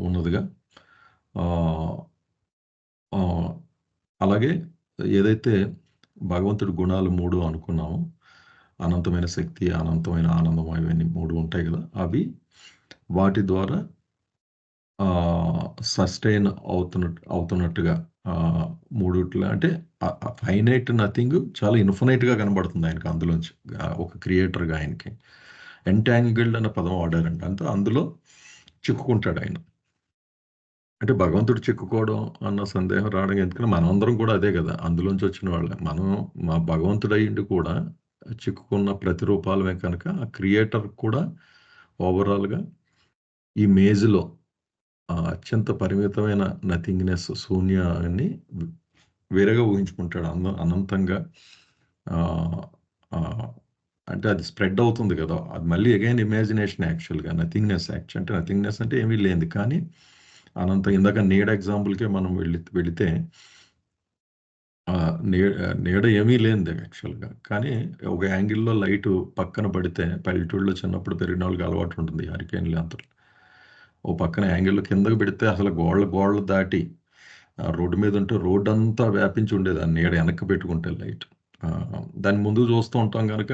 ఉన్నదిగా అలాగే ఏదైతే భగవంతుడి గుణాలు 3 అనుకున్నామో, అనంతమైన శక్తి, అనంతమైన ఆనందం, ఇవన్నీ 3 ఉంటాయి కదా, అవి వాటి ద్వారా సస్టైన్ అవుతున్నట్టుగా మూడిట్లో అంటే ఫైనైట్ నథింగ్ చాలా ఇన్ఫినైట్గా కనబడుతుంది ఆయనకి అందులోంచి, ఒక క్రియేటర్గా ఆయనకి. ఎంటాంగిల్డ్ అన్న పదం వాడారంట, అంతా అందులో చిక్కుకుంటాడు ఆయన. అంటే భగవంతుడు చిక్కుకోవడం అన్న సందేహం రావడం ఎందుకంటే మనందరం కూడా అదే కదా, అందులోంచి వచ్చిన వాళ్ళే మనం. మా భగవంతుడు అయ్యిండి కూడా చిక్కుకున్న ప్రతిరూపాలమే కనుక ఆ క్రియేటర్ కూడా ఓవరాల్గా ఈ మేజ్లో అత్యంత పరిమితమైన నథింగ్నెస్, శూన్యాన్ని వేరేగా ఊహించుకుంటాడు అనంతంగా. అంటే అది స్ప్రెడ్ అవుతుంది కదా, అది మళ్ళీ అగైన్ ఇమాజినేషన్ యాక్చువల్గా. నథింగ్నెస్ అంటే నథింగ్నెస్ అంటే ఏమీ లేదు, కానీ అనంత. ఇందాక నీడ ఎగ్జాంపుల్కే మనం వెళితే నీడ ఏమీ లేనిది యాక్చువల్గా, కానీ ఒక యాంగిల్లో లైటు పక్కన పడితే, పల్లెటూళ్ళలో చిన్నప్పుడు పెరిగిన వాళ్ళకి అలవాటు ఉంటుంది హరికేన్లు అంతలో, ఓ పక్కన యాంగిల్లో కిందకు పెడితే అసలు గోళ్ళు దాటి రోడ్డు మీద ఉంటే రోడ్డు అంతా వ్యాపించి ఉండేది ఆ నీడ వెనక్కి పెట్టుకుంటే లైట్. దాని ముందు చూస్తూ ఉంటాం కనుక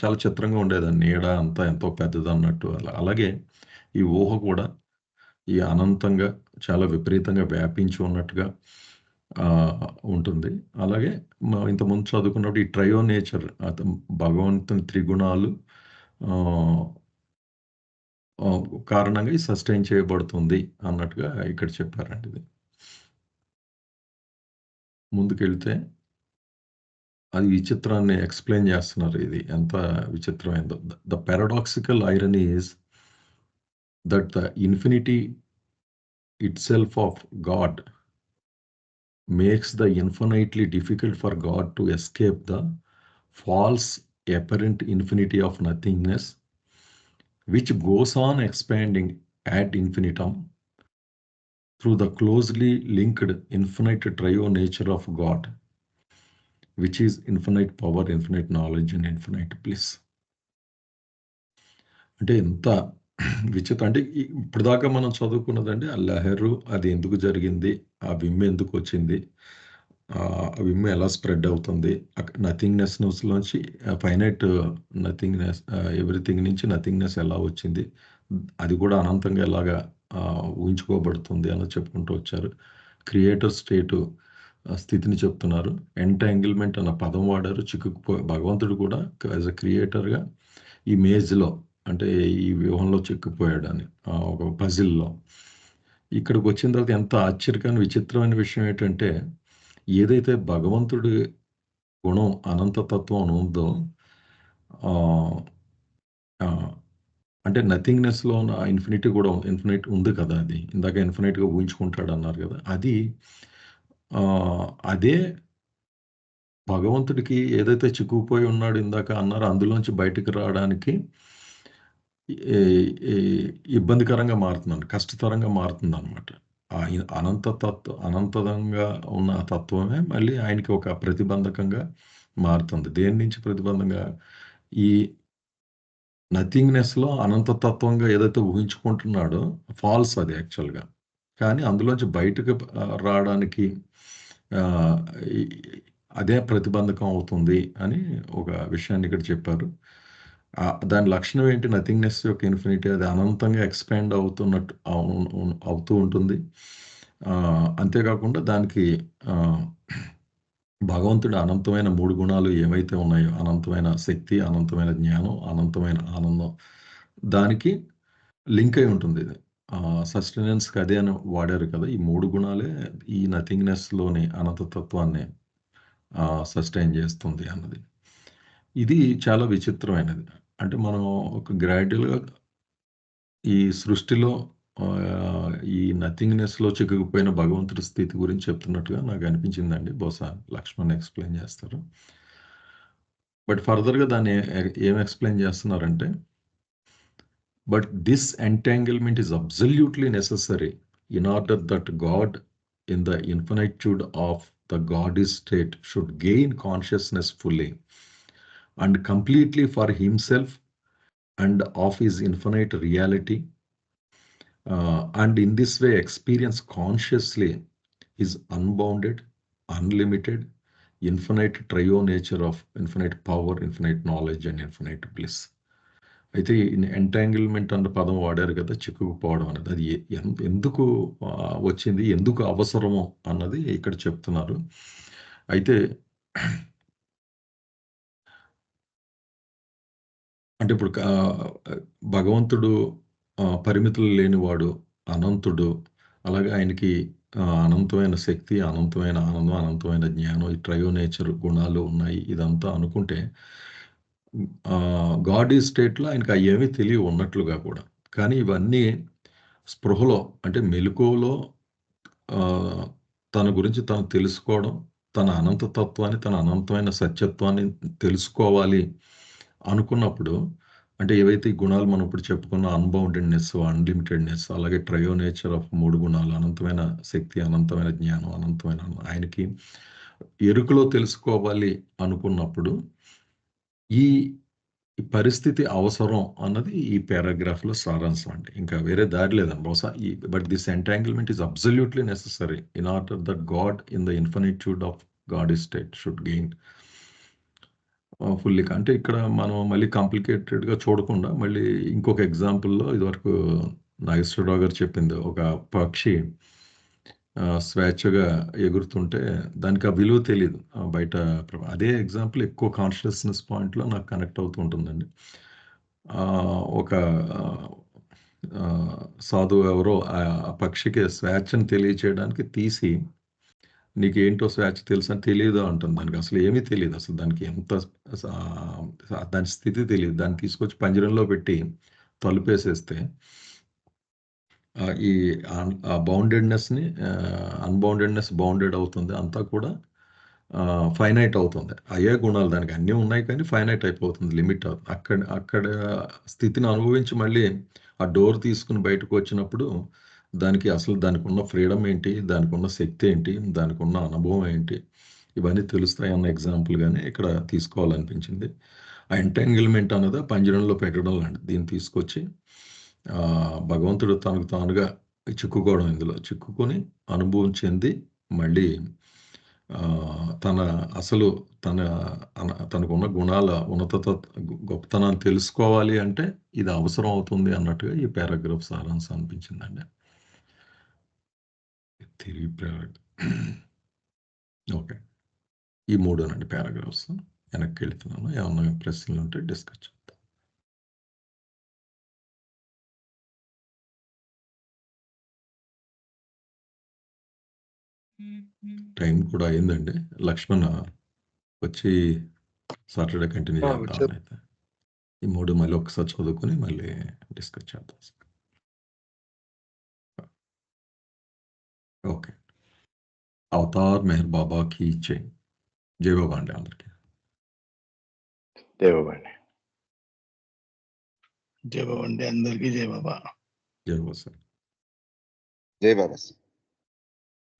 చాలా చిత్రంగా ఉండేది ఆ నీడ అంతా ఎంతో పెద్దది అన్నట్టు. అలాగే ఈ ఊహ కూడా ఈ అనంతంగా చాలా విపరీతంగా వ్యాపించి ఉన్నట్టుగా ఉంటుంది. అలాగే ఇంతకుముందు చదువుకున్నప్పుడు ఈ ట్రయో నేచర్, భగవంతుని త్రిగుణాలు కారణంగా ఈ సస్టైన్ చేయబడుతుంది అన్నట్టుగా ఇక్కడ చెప్పారండి. ఇది ముందుకెళ్తే అది విచిత్రాన్ని ఎక్స్ప్లెయిన్ చేస్తున్నారు, ఇది ఎంత విచిత్రమైందో. The paradoxical irony is that the infinity itself of God makes the infinitely difficult for God to escape the false apparent infinity of nothingness, which goes on expanding ad infinitum through the closely linked infinite triune nature of God, which is infinite power, infinite knowledge, and infinite bliss. అంటే ఎంత విచిత్రం అంటే ఇప్పుడు దాకా మనం చదువుకున్నదండి ఆ లహరు, అది ఎందుకు జరిగింది, ఆ విమ్ ఎందుకు వచ్చింది, ఆ విమ్ ఎలా స్ప్రెడ్ అవుతుంది, నథింగ్నెస్లోంచి ఫైనైట్ నథింగ్నెస్, ఎవ్రీథింగ్ నుంచి నథింగ్నెస్ ఎలా వచ్చింది, అది కూడా అనంతంగా ఎలాగా ఊహించుకోబడుతుంది అని చెప్పుకుంటూ వచ్చారు. క్రియేటర్ స్టేటు స్థితిని చెప్తున్నారు. ఎంటాంగిల్మెంట్ అన్న పదం వాడారు. భగవంతుడు కూడా యాజ్ అ క్రియేటర్గా ఈ మేజ్లో అంటే ఈ వ్యూహంలో చిక్కుపోయాడని ఒక పజిల్లో. ఇక్కడికి వచ్చిన తర్వాత ఎంత ఆశ్చర్యకరమైన విచిత్రమైన విషయం ఏంటంటే ఏదైతే భగవంతుడి గుణం అనంతతత్వం అని ఉందో అంటే నథింగ్నెస్లో ఉన్న ఇన్ఫినిటీ కూడా ఇన్ఫినిట్ ఉంది కదా, అది ఇందాక ఇన్ఫినిట్గా ఊహించుకుంటాడు అన్నారు కదా, అది అదే భగవంతుడికి ఏదైతే చిక్కుకుపోయి ఉన్నాడు ఇందాక అన్నారు అందులోంచి బయటకు రావడానికి ఇబ్బందికరంగా మారుతున్నాను, కష్టతరంగా మారుతుంది అనమాట. ఆ అనంతంగా ఉన్న తత్వమే మళ్ళీ ఆయనకి ఒక ప్రతిబంధకంగా మారుతుంది. దేని నుంచి ప్రతిబంధంగా? ఈ నథింగ్నెస్లో అనంతతత్వంగా ఏదైతే ఊహించుకుంటున్నాడో ఫాల్స్ అది యాక్చువల్గా. కానీ అందులోంచి బయటకు రావడానికి అదే ప్రతిబంధకం అవుతుంది అని ఒక విషయాన్ని ఇక్కడ చెప్పారు. దాని లక్షణం ఏంటి? నథింగ్నెస్ యొక్క ఇన్ఫినిటీ, అది అనంతంగా ఎక్స్పాండ్ అవుతూ ఉంటుంది. అంతేకాకుండా దానికి భగవంతుడి అనంతమైన 3 గుణాలు ఏవైతే ఉన్నాయో, అనంతమైన శక్తి, అనంతమైన జ్ఞానం, అనంతమైన ఆనందం, దానికి లింక్ అయి ఉంటుంది. ఇది సస్టెనెన్స్కి అదే అని వాడారు కదా. ఈ 3 గుణాలే ఈ నథింగ్నెస్లోని అనంతతత్వాన్ని సస్టైన్ చేస్తుంది అన్నది. ఇది చాలా విచిత్రమైనది. అంటే మనం ఒక గ్రాడ్యువల్గా ఈ సృష్టిలో ఈ నథింగ్నెస్లో చిక్కుకుపోయిన భగవంతుడి స్థితి గురించి చెప్తున్నట్టుగా నాకు అనిపించిందండి. బహుశా లక్ష్మణ్ ఎక్స్ప్లెయిన్ చేస్తారు. బట్ ఫర్దర్గా దాన్ని ఏం ఎక్స్ప్లెయిన్ చేస్తున్నారంటే, but this entanglement is absolutely necessary in order that God in the infinitude of the God's state should gain consciousness fully and completely for himself and of his infinite reality, and in this way experience consciously his unbounded, unlimited, infinite trio nature of infinite power, infinite knowledge and infinite bliss. అయితే entanglement అన్న పదం వాడారు కదా, చిక్కుకుపోవడం అనేది. అది ఎందుకు వచ్చింది, ఎందుకు అవసరమో అన్నది ఇక్కడ చెప్తున్నారు. అయితే అంటే ఇప్పుడు భగవంతుడు పరిమితులు లేనివాడు, అనంతుడు, అలాగే ఆయనకి అనంతమైన శక్తి, అనంతమైన ఆనందం, అనంతమైన జ్ఞానం, ఈ ట్రయో నేచర్ గుణాలు ఉన్నాయి. ఇదంతా అనుకుంటే గాడ్ ఈ స్టేట్లో ఆయనకి అవేమీ తెలియ ఉన్నట్లుగా కూడా. కానీ ఇవన్నీ స్పృహలో అంటే మెలకువలో తన గురించి తను తెలుసుకోవడం, తన అనంతతత్వాన్ని, తన అనంతమైన సత్యత్వాన్ని తెలుసుకోవాలి అనుకున్నప్పుడు, అంటే ఏవైతే ఈ గుణాలు మనం ఇప్పుడు చెప్పుకున్న అన్బౌండెడ్నెస్, అన్లిమిటెడ్నెస్, అలాగే ట్రయో నేచర్ ఆఫ్ 3 గుణాలు, అనంతమైన శక్తి, అనంతమైన జ్ఞానం, అనంతమైన ఆయనకి ఎరుకలో తెలుసుకోవాలి అనుకున్నప్పుడు ఈ పరిస్థితి అవసరం అన్నది ఈ పారాగ్రాఫ్లో సారాంశం అండి. ఇంకా వేరే దారి లేదండి బహుశా. But this entanglement is absolutely necessary in order that God in the infinitude of God state should gain fully. అంటే ఇక్కడ మనం మళ్ళీ కాంప్లికేటెడ్గా చూడకుండా మళ్ళీ ఇంకొక ఎగ్జాంపుల్లో ఇదివరకు నాగేశ్వరరావు గారు చెప్పింది, ఒక పక్షి స్వేచ్ఛగా ఎగురుతుంటే దానికి ఆ విలువ తెలియదు బయట. అదే ఎగ్జాంపుల్ ఎక్కువ కాన్షియస్నెస్ పాయింట్లో నాకు కనెక్ట్ అవుతూ ఉంటుందండి. ఒక సాధువు ఎవరో ఆ పక్షికి స్వేచ్ఛను తెలియచేయడానికి తీసి, నీకేంటో స్వేచ్ఛ తెలుసు అని తెలియదు అంటుంది. దానికి అసలు ఏమీ తెలియదు, అసలు దానికి ఎంత దాని స్థితి తెలియదు. దాన్ని తీసుకొచ్చి పంజరంలో పెట్టి తలుపేసేస్తే ఈ బౌండెడ్నెస్ని అన్బౌండెడ్నెస్ బౌండెడ్ అవుతుంది, అంతా కూడా ఫైనైట్ అవుతుంది. అయ్యే గుణాలు దానికి అన్నీ ఉన్నాయి కానీ ఫైనైట్ అయిపోతుంది, లిమిట్ అవుతుంది. అక్కడ స్థితిని అనుభవించి మళ్ళీ ఆ డోర్ తీసుకుని బయటకు వచ్చినప్పుడు దానికి అసలు దానికి ఉన్న ఫ్రీడమ్ ఏంటి, దానికి ఉన్న శక్తి ఏంటి, దానికి ఉన్న అనుభవం ఏంటి, ఇవన్నీ తెలుస్తాయి అన్న ఎగ్జాంపుల్గానే ఇక్కడ తీసుకోవాలనిపించింది. ఆ ఎంటాంగిల్మెంట్ అన్నది పంజరంలో పెట్టడం లాంటిది. దీన్ని తీసుకొచ్చి భగవంతుడు తనకు తానుగా చిక్కుకోవడం, ఇందులో చిక్కుకొని అనుభవం చెంది మళ్ళీ తనకున్న గుణాల గొప్పతనాన్ని తెలుసుకోవాలి అంటే ఇది అవసరం అవుతుంది అన్నట్టుగా ఈ పారాగ్రాఫ్ సారాంశం అనిపించిందండి. తిరిగి ఓకే. ఈ 3 పారాగ్రాఫ్స్ వెనక్కి వెళ్తున్నాను. ఏమన్నా ప్రశ్నలు ఉంటే డిస్కస్ చేద్దాం. టైం కూడా అయిందండి. లక్ష్మణ వచ్చి సాటర్డే కంటిన్యూ చేద్దాం. అయితే ఈ 3 మళ్ళీ ఒకసారి చదువుకొని మళ్ళీ డిస్కస్ చేద్దాం. ఓకే. అవతార్ మెహర్ బాబా కి జై. జై బాబా అండి అందరికి. జై బాబా అండి. జై బాబా అండి అందరికీ. జై బాబా. జై బాబా సార్. జై బాబా.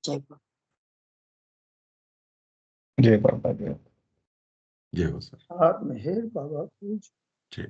జై బాబా. జై బాబా. జై బాబా సార్. మెహర్ బాబా. జై.